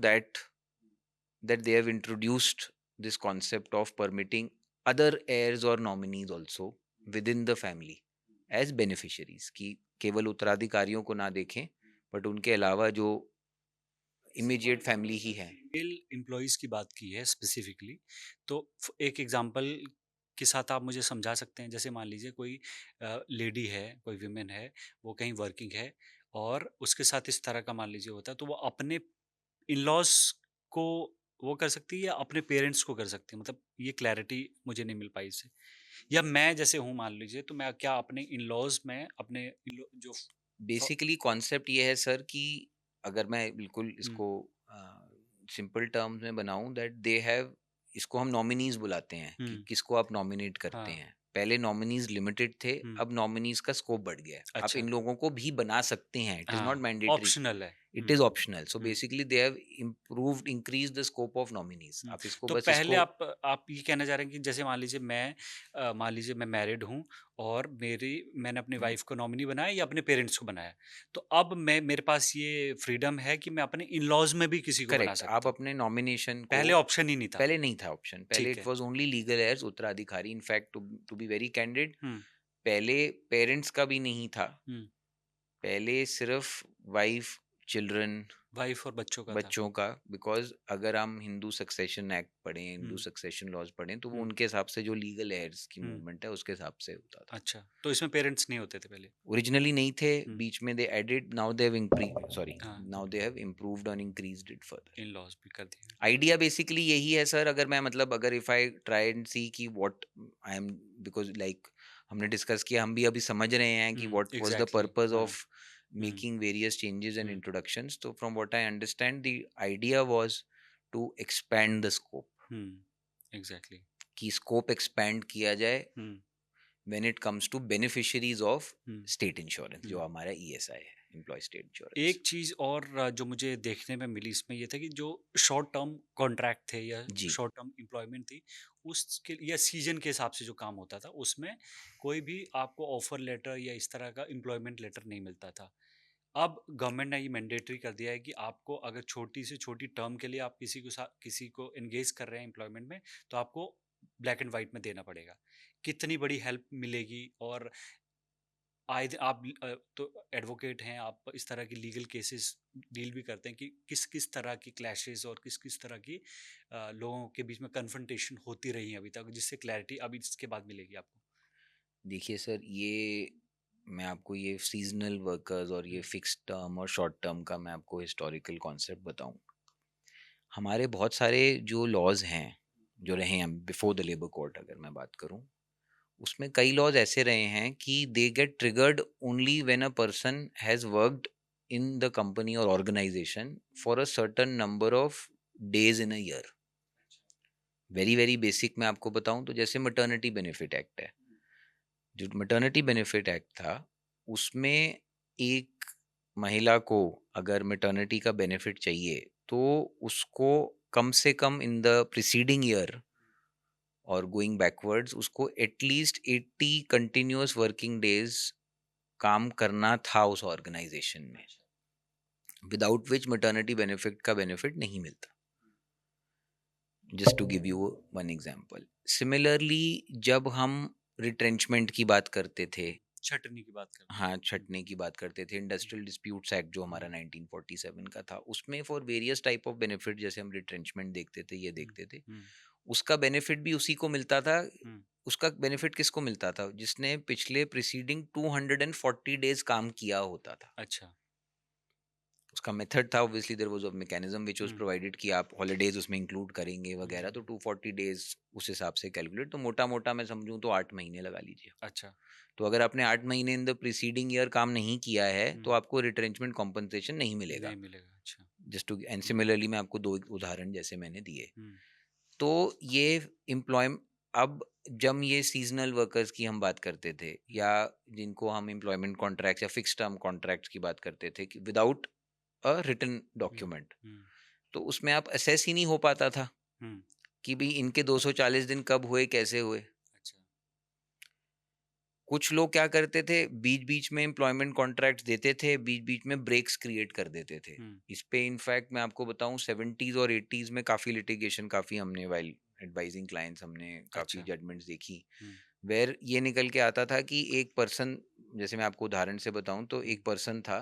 that they have introduced this concept of permitting other heirs or nominees also within the family as beneficiaries, कि केवल उत्तराधिकारियों को ना देखें बट उनके अलावा जो इमीडिएट फैमिली ही है. मेल एम्प्लॉयज़ की बात की है स्पेसिफिकली, तो एक एग्जांपल के साथ आप मुझे समझा सकते हैं? जैसे मान लीजिए कोई लेडी है, कोई वीमेन है, वो कहीं वर्किंग है और उसके साथ इस तरह का मान लीजिए होता है, तो वो अपने इन-लॉज़ को वो कर सकती है या अपने पेरेंट्स को कर सकती है? मतलब ये क्लैरिटी मुझे नहीं मिल पाई इससे। या मैं जैसे हूँ मान लीजिए, तो मैं क्या अपने इन-लॉज़ में अपने इन-लॉ जो फ बेसिकली कॉन्सेप्ट ये है सर कि अगर मैं बिल्कुल हुँ, इसको सिंपल टर्म्स में बनाऊं, दैट दे हैव, इसको हम नॉमिनीज बुलाते हैं कि हुँ, किसको आप नॉमिनेट करते हाँ, हैं. पहले नॉमिनीज लिमिटेड थे, हुँ, अब नॉमिनीज का स्कोप बढ़ गया है. आप अच्छा, इन लोगों को भी बना सकते हैं, इट इज नॉट हाँ, मैंडेटरी, ऑप्शनल है। It um, is optional. So um. Basically they have improved increase the scope of nominees. हुँ, आप इसको तो बस पहले इसको आप ये कहना चाह रहे हैं कि जैसे मान लीजिए मैं मैरिड हूँ और मैंने अपनी वाइफ़ को नॉमिनी बनाया या अपने पेरेंट्स को बनाया। तो अब मेरे पास ये फ्रीडम है कि मैं अपने इन-लॉज़ में भी किसी को बना करेक्ट, आप सकता हूँ। अपने नॉमिनेशन को, पहले ऑप्शन ही नहीं था। पहले नहीं था ऑप्शन, पहले ठीक इट है। वाज ओनली लीगल एयर्स, उत्तराधिकारी. In fact to be very candid, um, पहले पेरेंट्स का भी नहीं था. हुँ, पहले सिर्फ वाइफ, चिल्ड्रन, वाइफ़ और बच्चों का था। बच्चों का. बिकॉज अगर हम हिंदू सक्सेशन एक्ट पढ़ें, हिंदू हुँ, सक्सेशन लॉज पढ़ें, तो वो हुँ, उनके हिसाब से जो लीगल एयर्स की हुँ, मूवमेंट है उसके हिसाब से होता था. अच्छा, तो इसमें पेरेंट्स नहीं होते थे पहले? ओरिजिनली नहीं थे, हुँ, बीच में they added, now they have sorry, हाँ, नाउ दे हैव इम्प्रूव्ड और इंक्रीज्ड इट फर्दर. इन-लॉज़ भी कर दिए। आइडिया बेसिकली यही है सर. अगर मैं मतलब अगर if I try and see कि what I am, because like हमने डिस्कस किया, हम भी अभी समझ रहे हैं कि um, what was the exactly purpose हाँ, of um, making various changes and um, introductions. तो from what I understand, the idea was to expand the scope, um, exactly. कि स्कोप एक्सपैंड किया जाए um, when it comes to beneficiaries of um, state insurance, जो हुँ। हमारा ESI है, employ state insurance. एक चीज़ और जो मुझे देखने में मिली इसमें ये था कि जो शॉर्ट टर्म कॉन्ट्रैक्ट थे या जी. शॉर्ट टर्म एम्प्लॉयमेंट थी, उसके या सीज़न के हिसाब से जो काम होता था, उसमें कोई भी आपको ऑफ़र लेटर या इस तरह का एम्प्लॉयमेंट लेटर नहीं मिलता था। अब गवर्नमेंट ने ये मैंडेटरी कर दिया है कि आपको अगर छोटी से छोटी टर्म के लिए आप किसी को एंगेज कर रहे हैं एम्प्लॉयमेंट में, तो आपको ब्लैक एंड व्हाइट में देना पड़ेगा। कितनी बड़ी हेल्प मिलेगी और आए दिन तो एडवोकेट हैं, आप इस तरह की लीगल केसेस डील भी करते हैं कि किस-किस तरह की क्लैशेस और किस-किस तरह की लोगों के बीच में कन्फ्रंटेशन होती रही है अभी तक, जिससे क्लैरिटी अभी इसके बाद मिलेगी आपको? देखिए सर, ये मैं आपको ये सीजनल वर्कर्स और ये हुँ, फिक्स टर्म और शॉर्ट टर्म का मैं आपको हिस्टोरिकल कॉन्सेप्ट बताऊं. हमारे बहुत सारे जो लॉज हैं, जो रहे हैं बिफोर द लेबर कोड, अगर मैं बात करूं, उसमें कई लॉज ऐसे रहे हैं कि they get triggered only when a person has worked in the company और organisation for a certain number of days in a year. Very very basic मैं आपको बताऊं तो जैसे मटर्निटी बेनिफिट एक्ट है. जो मैटरनिटी बेनिफिट एक्ट था, उसमें एक महिला को अगर मैटरनिटी का बेनिफिट चाहिए, तो उसको कम से कम इन द प्रिसीडिंग ईयर और गोइंग बैकवर्ड्स, उसको एटलीस्ट 80 कंटिन्यूअस वर्किंग डेज काम करना था उस ऑर्गेनाइजेशन में, विदाउट विच मैटरनिटी बेनिफिट का बेनिफिट नहीं मिलता. Just to give you one example. Similarly, जब हम रिट्रेंचमेंट की बात करते थे, छँटनी की बात करते हैं। हाँ, हुँ, छँटने की बात करते थे, हुँ, इंडस्ट्रियल डिस्प्यूट्स एक्ट जो हुँ, हमारा 1947 का था, उसमें for various type of benefit, जैसे हम रिट्रेंचमेंट देखते थे, ये हुँ, देखते थे, हुँ, उसका बेनिफिट भी उसी को मिलता था. हुँ, उसका बेनिफिट किसको मिलता था? जिसने पिछले प्रीसीडिंग 240 डेज़ काम किया होता था. अच्छा। उसका मेथड था, obviously there was a mechanism which was hmm, provided कि आप हॉलिडेज़ उसमें इंक्लूड करेंगे हुँ, वगैरह, तो हुँ, 240 डेज़ उस हिसाब से कैलकुलेट, तो मोटा-मोटा मैं समझूँ तो 8 महीने लगा लीजिए. अच्छा। तो अगर आपने 8 महीने इन द प्रीसीडिंग ईयर काम नहीं किया है, तो हुँ, आपको रिट्रेंचमेंट कॉम्पेंसेशन नहीं मिलेगा. नहीं मिलेगा, अच्छा। Just to end hmm, similarly मैं आपको 2 उदाहरण जैसे मैंने दिए. हुँ, तो ये एम्प्लॉय अब जब ये सीज़नल वर्कर्स की हम बात करते थे, हुँ, या जिनको हम एम्प्लॉयमेंट कॉन्ट्रैक्ट्स या फिक्स टर्म कॉन्ट्रैक्ट्स की बात करते थे, कि without a written um, document, हुँ, तो उसमें आप असेस ही नहीं हो पाता था. हुँ, कि भाई इनके 240 दिन कब हुए, कैसे हुए। अच्छा। कुछ लोग क्या करते थे, बीच-बीच में एम्प्लॉयमेंट कॉन्ट्रैक्ट्स देते थे, बीच-बीच में ब्रेक्स क्रिएट कर देते थे। हुँ, इस पे इनफैक्ट मैं आपको बताऊँ 70s और 80s में काफ़ी लिटिगेशन, काफ़ी हमने व्हाइल एडवाइजिंग क्लाइंट्स हमने काफ़ी अच्छा। जजमेंट्स देखी, हुँ, वेयर ये निकल के आता था कि एक पर्सन, जैसे मैं आपको उदाहरण से बताऊँ तो हुँ, एक पर्सन था,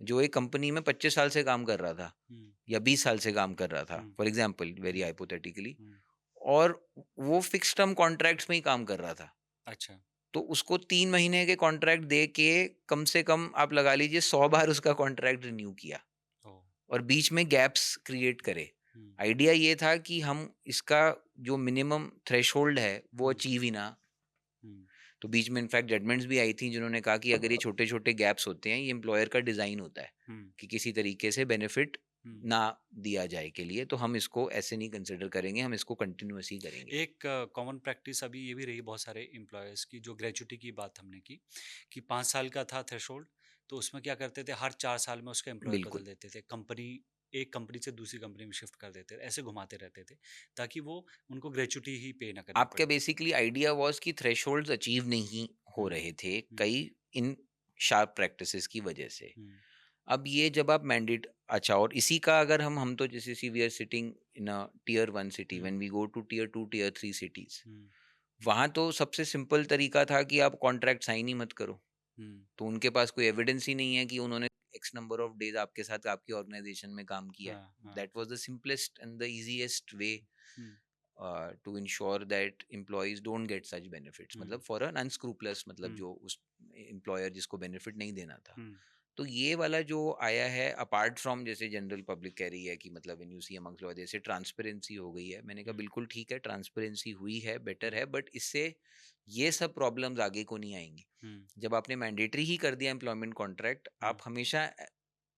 जो एक कंपनी में 25 साल से काम कर रहा था हुँ, या 20 साल से काम कर रहा था, um, for example very um, hypothetically, um. और वो फिक्स टर्म कॉन्ट्रैक्ट्स में ही काम कर रहा था। अच्छा। तो उसको 3 महीने के कॉन्ट्रैक्ट दे के कम से कम आप लगा लीजिए 100 बार उसका कॉन्ट्रैक्ट रिन्यू किया ओह! और बीच में गैप्स क्रिएट करे। हुँ, आइडिया ये था कि हम इसका जो मिनिमम थ्रेशोल्ड है वो हुँ, अचीव ही ना। हुँ, तो बीच में इनफैक्ट जजमेंट्स भी आई थी जिन्होंने कहा कि अगर ये छोटे-छोटे गैप्स होते हैं, ये एम्प्लॉयर का डिज़ाइन होता है हुँ, कि किसी तरीके से बेनिफिट हुँ। ना दिया जाए के लिए, तो हम इसको ऐसे नहीं कंसिडर करेंगे, हम इसको कंटिन्यूअस ही करेंगे। एक कॉमन प्रैक्टिस अभी ये भी रही बहुत सारे एम्प्लॉयर्स की, जो ग्रेच्युटी की बात हमने की कि 5 साल का था थ्रेशोल्ड, तो उसमें क्या करते थे हर 4 साल में उसका एम्प्लॉयर बदल बिल्कुल। देते थे। कंपनी एक कंपनी से दूसरी कंपनी में शिफ्ट कर देते थे, ऐसे घुमाते रहते थे ताकि वो उनको ग्रेच्युटी ही पे ना करनी आपका पड़े। बेसिकली आइडिया वाज़ कि थ्रेशोल्ड्स अचीव नहीं हो हुँ, रहे थे, हुँ, कई इन शार्प प्रैक्टिसेस की वजह से। हुँ, अब ये जब आप मैंडेट, अच्छा, और इसी का अगर हम तो जैसे see we are sitting in a tier 1 city, um, when we go to tier 2, tier 3 cities, हुँ, वहाँ तो सबसे सिंपल तरीका था कि आप कॉन्ट्रैक्ट साइन ही मत करो। हुँ, तो उनके पास कोई एविडेंस ही नहीं है कि उन्होंने एक्स नंबर ऑफ डेज़ आपके साथ आपकी ऑर्गेनाइज़ेशन में काम किया है। हाँ, हाँ, that was the simplest and the easiest way um, to ensure that employees don't get such benefits, हुँ, मतलब फॉर एन अनस्क्रूपलस, मतलब हुँ, जो उस एम्प्लॉयर जिसको बेनिफिट नहीं देना था। हुँ, तो ये वाला जो आया है, अपार्ट फ्रॉम जैसे जनरल पब्लिक कह रही है कि मतलब when you see amongst law जैसे ट्रांसपेरेंसी हो गई है, मैंने कहा हुँ, बिल्कुल ठीक है, ट्रांसपेरेंसी हुई है, बेटर हुँ, है, बट इससे ये सब प्रॉब्लम्स आगे को नहीं आएंगी। हुँ, जब आपने मैंडेटरी ही कर दिया एम्प्लॉयमेंट कॉन्ट्रैक्ट, हुँ, आप हमेशा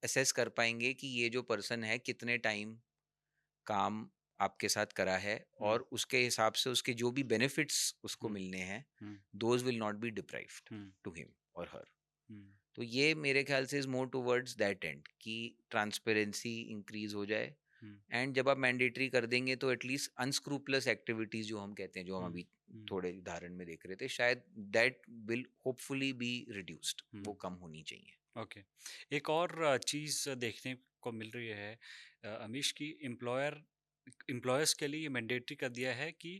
असेस कर पाएंगे कि ये जो पर्सन है कितने टाइम काम आपके साथ करा है, हुँ, और उसके हिसाब से उसके जो भी बेनिफिट्स उसको हुँ, मिलने हैं, um, those will not be deprived um, to him और हर। हुँ, तो ये मेरे ख्याल से is more towards that and कि ट्रांसपेरेंसी इंक्रीज हो जाए। हुँ, एंड जब आप मैंडेटरी कर देंगे तो एटलीस्ट अनस्क्रूपलस एक्टिविटीज जो हम कहते हैं, जो हम हुँ, अभी हुँ, थोड़े उदाहरण में देख रहे थे, शायद that will hopefully be reduced, um. वो कम होनी चाहिए। ओके। एक और चीज़ देखने को मिल रही है अमीश, की एम्प्लॉयर्स के लिए ये मैंडेटरी कर दिया है कि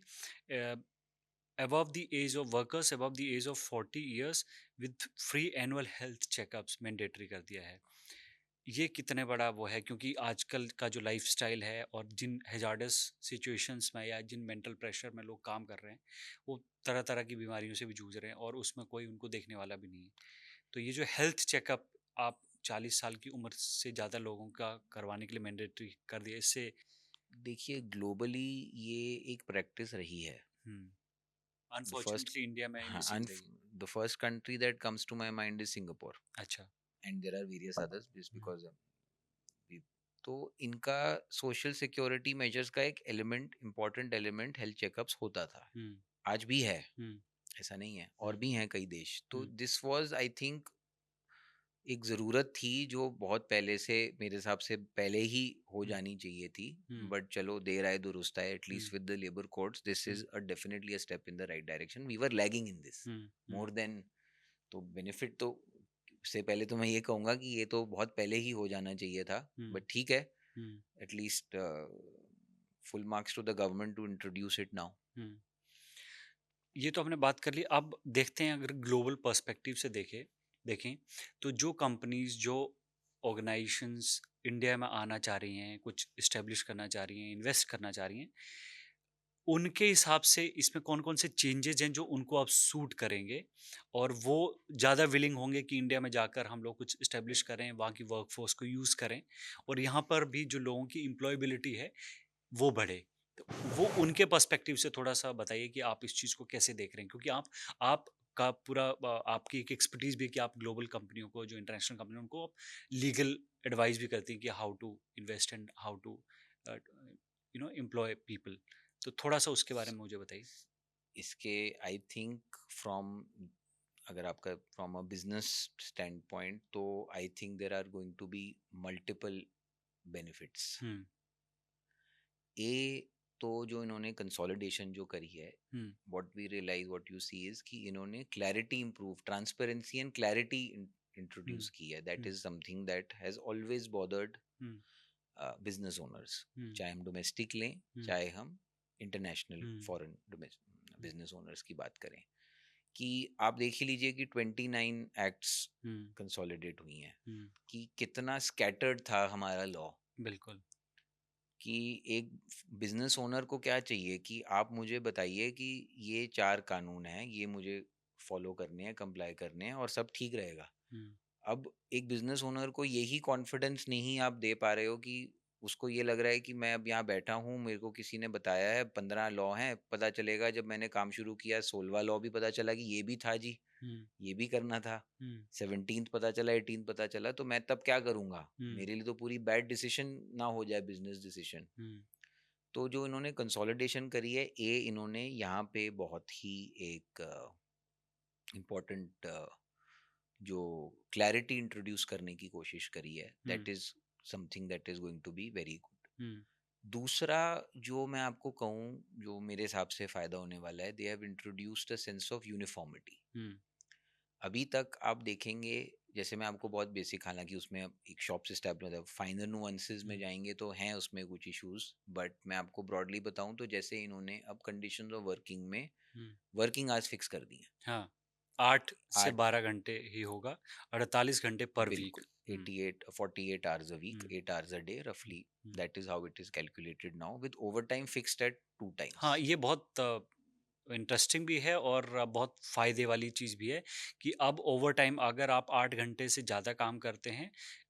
above the age of workers above the age of 40 years with free annual health checkups mandatory कर दिया है। ये कितने बड़ा वो है, क्योंकि आजकल का जो लाइफस्टाइल है और जिन हैजार्डस सिचुएशंस में या जिन मेंटल प्रेशर में लोग काम कर रहे हैं, वो तरह तरह की बीमारियों से भी जूझ रहे हैं और उसमें कोई उनको देखने वाला भी नहीं है। तो ये जो हेल्थ चेकअप आप 40 साल की उम्र से ज़्यादा लोगों का करवाने के लिए मैंडेटरी कर दिया, इससे देखिए, ग्लोबली ये एक प्रैक्टिस रही है। द फर्स्ट, अनफॉर्चुनेटली इंडिया में हाँ, मिसिंग रही। The first country that comes to my mind is Singapore, अच्छा। And there are various others just um, because तो इनका सोशल सिक्योरिटी मेजर्स का एक element, important element health checkups होता था, हुँ, आज भी है, हुँ, ऐसा नहीं है, और हुँ, भी हैं कई देश। तो हुँ, दिस वाज आई थिंक एक ज़रूरत थी जो बहुत पहले से, मेरे हिसाब से पहले ही हो हुँ, जानी चाहिए थी। हुँ, बट चलो, देर आए दुरुस्त आए, um, at least with the labour codes this um, is a definitely a step in the right direction. We were lagging in this um, um, more than, तो बेनिफिट तो, से पहले तो मैं ये कहूँगा कि ये तो बहुत पहले ही हो जाना चाहिए था, हुँ, बट ठीक है, um, at least full marks to the government to introduce it now. हुँ। ये तो हमने बात कर ली। अब देखते हैं, अगर ग्लोबल पर्सपेक्टिव से देखें, तो जो कंपनीज़, जो ऑर्गेनाइजेशंस इंडिया में आना चाह रही हैं, कुछ एस्टेब्लिश करना चाह रही हैं, इन्वेस्ट करना चाह रही हैं, उनके हिसाब से इसमें कौन-कौन से चेंजेज़ हैं जो उनको अब सूट करेंगे और वो ज़्यादा विलिंग होंगे कि इंडिया में जाकर हम लोग कुछ एस्टेब्लिश करें, वहाँ की वर्कफ़ोर्स को यूज़ करें और यहाँ पर भी जो लोगों की एम्प्लॉयबिलिटी है, वो बढ़े। तो वो उनके पर्सपेक्टिव से थोड़ा-सा बताइए कि आप इस चीज़ को कैसे देख रहे हैं? क्योंकि आपका पूरा आपकी एक एक्सपर्टीज़ भी है कि आप ग्लोबल कंपनियों को, जो इंटरनेशनल कंपनी, उनको आप लीगल एडवाइस भी करती हैं कि how to invest and how to uh, employ people. तो थोड़ा-सा उसके बारे में मुझे बताइए। इसके आई थिंक फ्रॉम, अगर आपका from a business standpoint, तो I think there are going to be multiple benefits. हुँ, ए, तो जो इन्होंने कंसोलिडेशन जो करी है, hmm what you see is कि इन्होंने clarity improve, transparency and clarity hmm introduce की है. That hmm is something that has always bothered hmm business owners, हम्म चाहे हम डोमेस्टिक लें हम्म चाहे हम international hmm foreign business owners की बात करें. कि आप देख ही लीजिए कि 29 एक्ट्स हम्म कंसोलिडेट हुई हैं, हम्म, कि कितना स्कैटर्ड था हमारा लॉ. बिल्कुल. कि एक बिजनेस ओनर को क्या चाहिए कि आप मुझे बताइए कि ये 4 कानून हैं, ये मुझे फॉलो करने हैं, कंप्लाई करने हैं और सब ठीक रहेगा. हम्म अब एक बिजनेस ओनर को यही कॉन्फिडेंस नहीं आप दे पा रहे हो कि उसको ये लग रहा है कि मैं अब यहाँ बैठा हूँ, मेरे को किसी ने बताया है 15 लॉ हैं, पता चलेगा जब मैंने काम शुरू किया 16वां लॉ भी पता चला कि ये भी था जी, हम्म ये भी करना था. हम्म 17th पता चला, 18th पता चला, तो मैं तब क्या करूँगा? हम्म मेरे लिए तो पूरी बैड डिसीजन ना हो जाए बिजनेस डिसीजन. हम्म तो जो इन्होंने कंसोलिडेशन करी है, इन्होंने यहाँ पे बहुत ही एक इम्पोर्टेंट जो क्लैरिटी इंट्रोड्यूस करने की कोशिश करी है. Hmm that is something that is going to be very good. हम्म दूसरा जो मैं आपको कहूँ, जो मेरे हिसाब से फायदा होने वाला है, they have introduced a sense of uniformity. हम्म अभी तक आप देखेंगे, जैसे मैं आपको बहुत बेसिक, हालांकि उसमें अब एक शॉप से स्टेप मतलब फाइनल नुआंसेस में हम्म जाएंगे तो हैं उसमें कुछ इश्यूज, बट मैं आपको ब्रॉडली बताऊं तो जैसे इन्होंने अब कंडीशंस ऑफ वर्किंग में हम्म, वर्किंग आवर्स फिक्स कर दी हैं. हाँ, 8 से 12 घंटे ही होगा, 48 घंटे पर वीक. बिल्कुल. 88 48 hours a week, hmm 8 hours a day roughly. Hmm. That is how it is calculated now, with overtime fixed at 2 times. हाँ, ये बहुत इंटरेस्टिंग भी है और बहुत फ़ायदे वाली चीज़ भी है कि अब ओवर टाइम अगर आप 8 घंटे से ज़्यादा काम करते हैं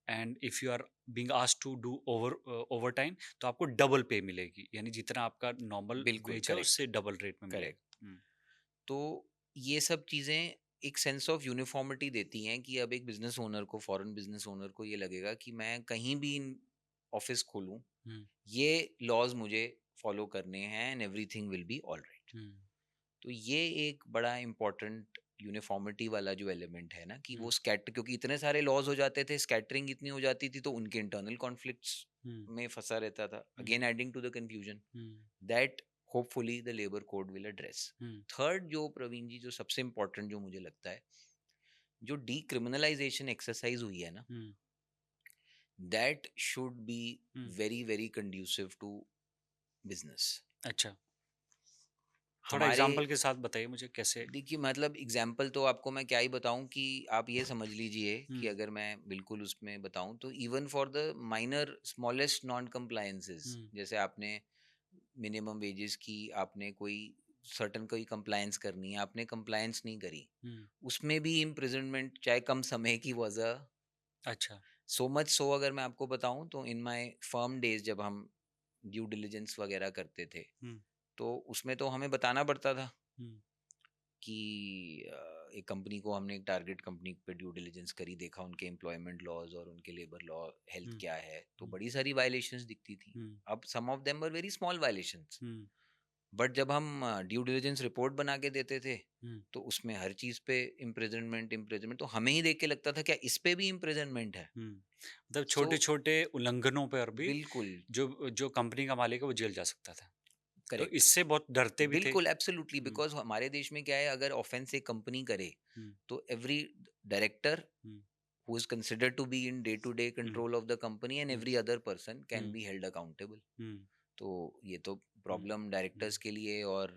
and if you are being asked to do overtime, तो आपको डबल पे मिलेगी, यानी जितना आपका नॉर्मल बिल्कुल वेज है करेक्ट. उससे डबल रेट में करेक्ट. मिलेगा. तो ये सब चीज़ें एक सेंस ऑफ यूनिफॉर्मिटी देती हैं कि अब एक बिजनेस ओनर को, फॉरेन बिजनेस ओनर को ये लगेगा कि मैं कहीं भी ऑफिस खोलूं, हम्म ये लॉज मुझे फॉलो करने हैं and everything will be all right. हम्म तो ये एक बड़ा इम्पोर्टेंट यूनिफॉर्मिटी वाला जो एलिमेंट है ना, कि वो हम्म स्कैटर, क्योंकि इतने सारे लॉज हो जाते थे, स्कैटरिंग इतनी हो जाती थी, तो उनके इंटरनल कॉन्फ्लिक्ट्स हम्म में फंसा रहता था, hmm again adding to the confusion. Hmm that hopefully the labour code will address. हम्म थर्ड जो प्रवीण जी, जो सबसे इम्पोर्टेंट जो मुझे लगता है, जो डीक्रिमिनलाइजेशन एक्सरसाइज हुई है ना, hmm that should be hmm. Very very conducive to business. अच्छा, थोड़ा हमारे, एग्जांपल के साथ बताइए मुझे कैसे. देखिए मतलब एग्जाम्पल तो आपको मैं क्या ही बताऊं, कि आप ये समझ लीजिए कि हम्म अगर मैं बिल्कुल उसमें बताऊं तो even for the minor smallest non compliances, हम्म जैसे आपने मिनिमम वेजेस की, आपने कोई सर्टन कोई कंप्लायंस करनी है, आपने कंप्लायंस नहीं करी, हम्म. उसमें भी इम्प्रिजनमेंट, चाहे कम समय की, वॉज अ अच्छा. So much so. अगर मैं आपको बताऊं तो इन माय फर्म डेज जब हम ड्यू डिलिजेंस वगैरह करते थे, हम्म तो उसमें तो हमें बताना पड़ता था हम्म कि एक कंपनी को हमने एक टारगेट कंपनी पे ड्यू डिलिजेंस करी, देखा उनके एम्प्लॉयमेंट लॉज और उनके लेबर लॉ हेल्थ हम्म क्या है, तो हम्म बड़ी सारी वायलेशंस दिखती थी. हम्म अब some of them were very small violations, hmm but जब हम ड्यू डिलिजेंस रिपोर्ट बना के देते थे, हम्म तो उसमें हर चीज पे इम्प्रिजनमेंट इम्प्रिजनमेंट, तो हमें ही देख के लगता था क्या इस पे भी इम्प्रिजनमेंट है. मतलब सो छोटे-छोटे उल्लंघनों पर भी बिल्कुल जो जो कंपनी का मालिक है वो जेल जा सकता था। तो करेक्ट. इससे बहुत डरते भी थे। बिल्कुल एब्सोल्युटली, हुँ, बिकॉज हमारे देश में क्या है, अगर ऑफेंस एक कंपनी करे, हुँ, तो every director hmm, who is considered to be in day to day hmm, control of the company, and hmm, every other person can hmm, be held accountable. हुँ, तो ये तो हुँ, प्रॉब्लम हुँ, डायरेक्टर्स के लिए और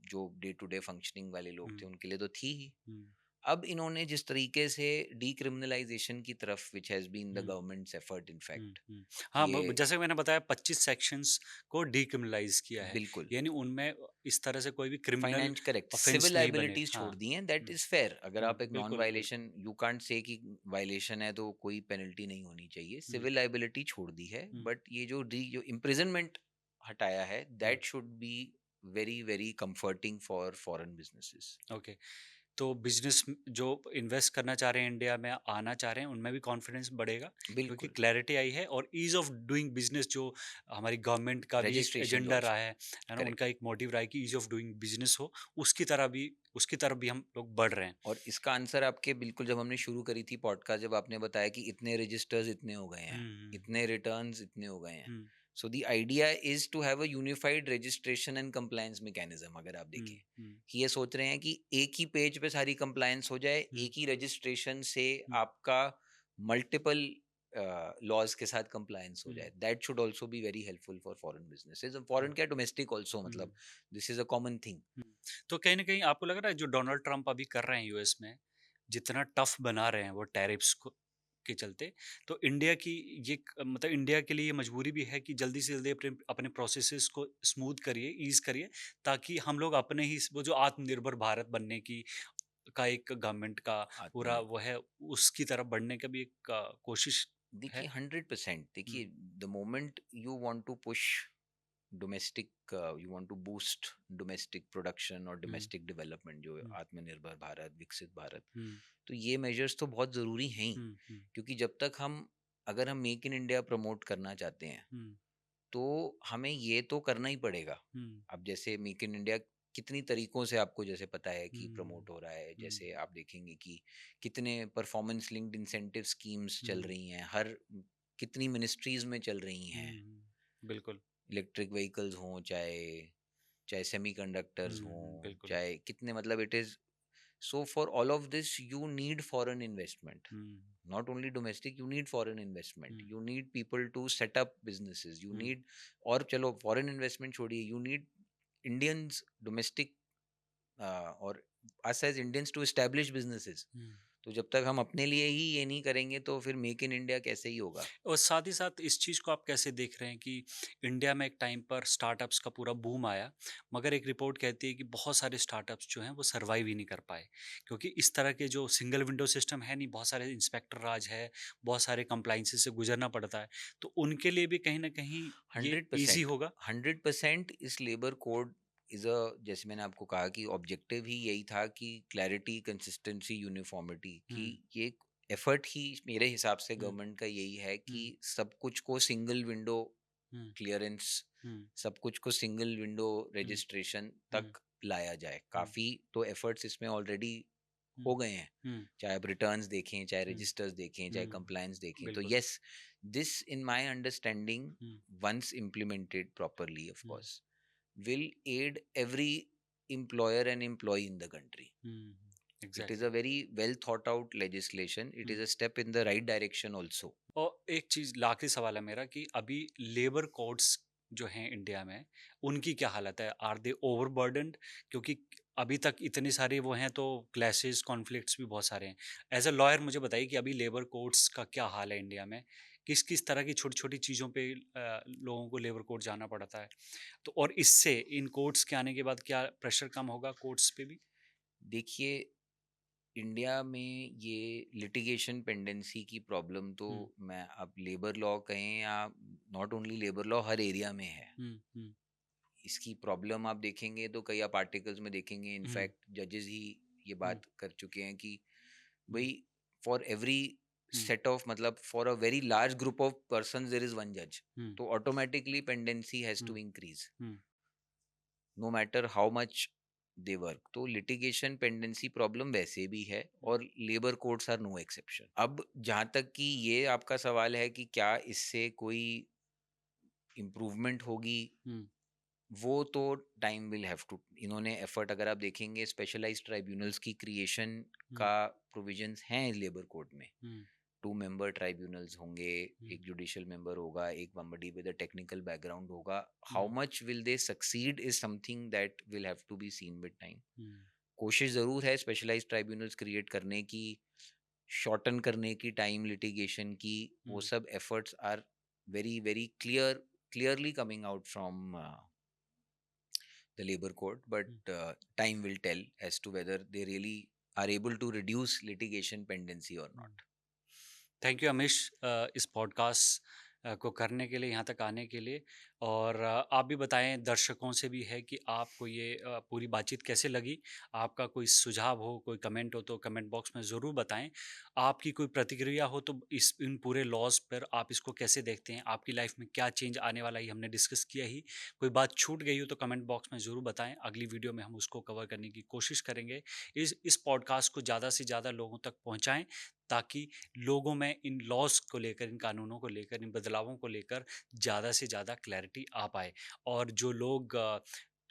जो डे टू डे फंक्शनिंग वाले लोग हुँ, थे उनके लिए तो थी ही. हुँ, अब इन्होंने जिस तरीके से डीक्रिमिनलाइजेशन की तरफ, which has been the um, government's effort um, in fact, um. हाँ, ये ब जैसे मैंने बताया 25 सेक्शंस को डीक्रिमिनलाइज़ किया है। बिल्कुल यानी उनमें इस तरह से कोई भी criminal finance correct, offence civil नहीं बनेगा। लाइबिलिटीज हाँ, छोड़ दी हैं. That hmm, is fair. अगर हुँ, आप एक नॉन बिल्कुल, बिल्कुल। वायलेशन, यू कांट से कि वायलेशन है तो कोई पेनल्टी नहीं होनी चाहिए, हुँ, सिविल लाइबिलिटी छोड़ दी है. हुँ, बट ये जो इम्प्रिजनमेंट हटाया है, um, that should be very very comforting for foreign businesses. Okay. तो बिजनेस जो इन्वेस्ट करना चाह रहे हैं, इंडिया में आना चाह रहे हैं, उनमें भी कॉन्फिडेंस बढ़ेगा क्योंकि बिल्कुल. क्लैरिटी आई है और ईज़ ऑफ डूइंग बिजनेस जो हमारी गवर्नमेंट का भी एक रजिस्ट्रेशन एजेंडा लॉज. रहा है ना, करेक्ट. उनका एक मोटिव रहा है कि ईज़ ऑफ डूइंग बिजनेस हो, उसकी तरफ भी हम लोग बढ़ रहे हैं. और इसका आंसर आपके बिल्कुल, जब हमने शुरू करी थी पॉडकास्ट, जब आपने बताया कि इतने रजिस्टर्स इतने हो गए हैं, हुँ, इतने रिटर्न्स इतने हो गए हैं, um, so the idea is to have a unified registration and compliance mechanism. अगर आप देखें हम्म, कि ये सोच रहे हैं कि एक ही पेज पे सारी कंप्लायंस हो जाए, हम्म, एक ही रजिस्ट्रेशन से हम्म, आपका मल्टीपल लॉज के साथ कंप्लायंस हो हम्म, जाए। That should also be very helpful for foreign businesses, foreign क्या डोमेस्टिक ऑल्सो, हम्म, मतलब this is a common thing. हम्म। तो कहीं ना कहीं आपको लग रहा है जो डोनाल्ड ट्रंप अभी कर रहे हैं यूएस में, जितना टफ बना रहे हैं वो टैरिफ्स को के चलते, तो इंडिया की मतलब इंडिया के लिए ये मजबूरी भी है कि जल्दी से जल्दी अपने अपने प्रोसेसेस को स्मूथ करिए, ईज करिए, ताकि हम लोग अपने ही वो जो आत्मनिर्भर भारत बनने की का एक गवर्नमेंट का पूरा वो आत्मनिर्भर, है, उसकी तरफ बढ़ने का भी एक कोशिश देखिए है। 100%, हुँ, देखिए the moment you want to push domestic, you want to boost domestic production और हुँ, डोमेस्टिक डेवलपमेंट, जो हुँ, आत्मनिर्भर भारत, विकसित भारत, हुँ, तो ये मेजर्स तो बहुत ज़रूरी हैं ही। हुँ, हुँ, क्योंकि जब तक हम, अगर हम मेक इन इंडिया प्रमोट करना चाहते हैं, हुँ, तो हमें ये तो करना ही पड़ेगा। हुँ, अब जैसे मेक इन इंडिया कितनी तरीकों से आपको जैसे पता है कि हुँ, प्रमोट हो रहा है, हुँ, जैसे आप देखेंगे कि कितने परफॉर्मेंस लिंक्ड इंसेंटिव स्कीम्स चल हुँ, रही हैं, हर कितनी मिनिस्ट्रीज में चल रही हैं। हुँ, बिल्कुल। इलेक्ट्रिक व्हीकल्स हों, चाहे चाहे सेमीकंडक्टर्स हुँ, हुँ, हों, बिल्कुल। चाहे कितने, मतलब it is, so for all of this you need foreign investment. Hmm, Not only domestic, you need foreign investment, hmm, you need people to set up businesses, you hmm, need, और चलो foreign investment छोड़िए, you need Indians domestic, और us as Indians to establish businesses। हुँ। तो जब तक हम अपने लिए ही ये नहीं करेंगे तो फिर मेक इन इंडिया कैसे ही होगा। और साथ ही साथ इस चीज़ को आप कैसे देख रहे हैं कि इंडिया में एक टाइम पर स्टार्टअप्स का पूरा बूम आया, मगर एक रिपोर्ट कहती है कि बहुत सारे स्टार्टअप्स जो हैं वो सर्वाइव ही नहीं कर पाए, क्योंकि इस तरह के जो सिंगल विंडो सिस्टम है नहीं, बहुत सारे इंस्पेक्टर राज है, बहुत सारे कंप्लाइंसेस से गुजरना पड़ता है, तो उनके लिए भी कहीं ना कहीं ये हंड्रेड ईजी परसेंट होगा। 100% इस लेबर कोड इज अ, जैसे मैंने आपको कहा कि ऑब्जेक्टिव ही यही था कि क्लैरिटी, कंसिस्टेंसी, यूनिफॉर्मिटी की, हम्म, ये एफर्ट ही मेरे हिसाब से हम्म, गवर्नमेंट का यही है कि हम्म, सब कुछ को सिंगल विंडो हम्म, क्लियरेंस, हम्म, सब कुछ को सिंगल विंडो हम्म, रजिस्ट्रेशन हम्म, तक लाया जाए। हम्म, काफ़ी तो एफर्ट्स इसमें ऑलरेडी हम्म, हो गए हैं। हम्म, चाहे आप रिटर्न्स देखें, चाहे हम्म, रजिस्टर्स देखें, चाहे कंप्लायंस देखें, तो बिल्कुल। Yes, this in my understanding, hmm, once implemented properly, of hmm, course, will aid every employer and employee in the country. It is exactly. a very well thought out legislation. It is a step in the right direction also. और एक चीज़ आखिरी सवाल है मेरा कि अभी labour codes जो हैं इंडिया में, उनकी क्या हालत है? Are they overburdened? क्योंकि अभी तक इतनी सारी वो हैं, तो क्लैशेस, कॉन्फ्लिक्ट्स भी बहुत सारे हैं। एज़ अ लॉयर मुझे बताइए कि अभी लेबर कोड्स का क्या हाल है इंडिया में? किस-किस तरह की छोटी-छोटी चीज़ों पे लोगों को लेबर कोड जाना पड़ता है? तो और इससे इन कोड्स के आने के बाद क्या प्रेशर कम होगा कोड्स पे भी? देखिए, इंडिया में ये लिटिगेशन पेंडेंसी की प्रॉब्लम तो, हुँ, मैं अब लेबर लॉ कहें या not only labour law, her area में है। हुँ, हुँ, इसकी प्रॉब्लम आप देखेंगे तो कई आप आर्टिकल्स में देखेंगे, हुँ, इनफैक्ट जजेस ही ये हुँ, बात कर चुके हैं कि हुँ, भाई, for every um, set of, मतलब for a very large group of person there is one जज। हुँ, तो automatically pendency has um, to increase, um, no matter how much they work. तो लिटिगेशन पेंडेंसी प्रॉब्लम वैसे भी है, हुँ, और labour codes are no exception. अब जहाँ तक कि ये आपका सवाल है कि क्या इससे कोई इम्प्रूवमेंट होगी, हुँ, वो तो टाइम विल हैव टू, इन्होंने एफर्ट, अगर आप देखेंगे स्पेशलाइज्ड ट्राइब्यूनल्स की क्रिएशन हुँ, का प्रोविजंस हैं लेबर कोड में। हुँ, 2 मेंबर ट्राइब्यूनल्स होंगे, हुँ, एक जुडिशियल मेंबर होगा, एक somebody with a technical background होगा। How um, much will they succeed is something that will have to be seen with time. हुँ, कोशिश ज़रूर है स्पेशलाइज्ड ट्राइब्यूनल्स क्रिएट करने की, शॉर्टन करने की टाइम लिटिगेशन की। वो हुँ, सब efforts are very very clearly coming out from the labor code, but hmm. time will tell as to whether they really are able to reduce litigation pendency or not. Thank you Amish, इस podcast को करने के लिए, यहाँ तक आने के लिए। और आप भी बताएं दर्शकों से भी है कि आपको ये पूरी बातचीत कैसे लगी। आपका कोई सुझाव हो, कोई कमेंट हो तो कमेंट बॉक्स में ज़रूर बताएं। आपकी कोई प्रतिक्रिया हो तो इस इन पूरे लॉज पर आप इसको कैसे देखते हैं, आपकी लाइफ में क्या चेंज आने वाला है, ये हमने डिस्कस किया ही। कोई बात छूट गई हो तो कमेंट बॉक्स में ज़रूर बताएं, अगली वीडियो में हम उसको कवर करने की कोशिश करेंगे। इस पॉडकास्ट को ज़्यादा से ज़्यादा लोगों तक पहुँचाएँ, ताकि लोगों में इन लॉज़ को लेकर, इन कानूनों को लेकर, इन बदलावों को लेकर ज़्यादा से ज़्यादा क्लैरिटी आ पाए। और जो लोग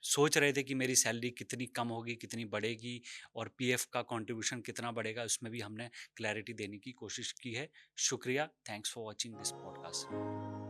सोच रहे थे कि मेरी सैलरी कितनी कम होगी, कितनी बढ़ेगी और पीएफ का कंट्रीब्यूशन कितना बढ़ेगा, उसमें भी हमने क्लैरिटी देने की कोशिश की है। शुक्रिया, thanks for watching this podcast.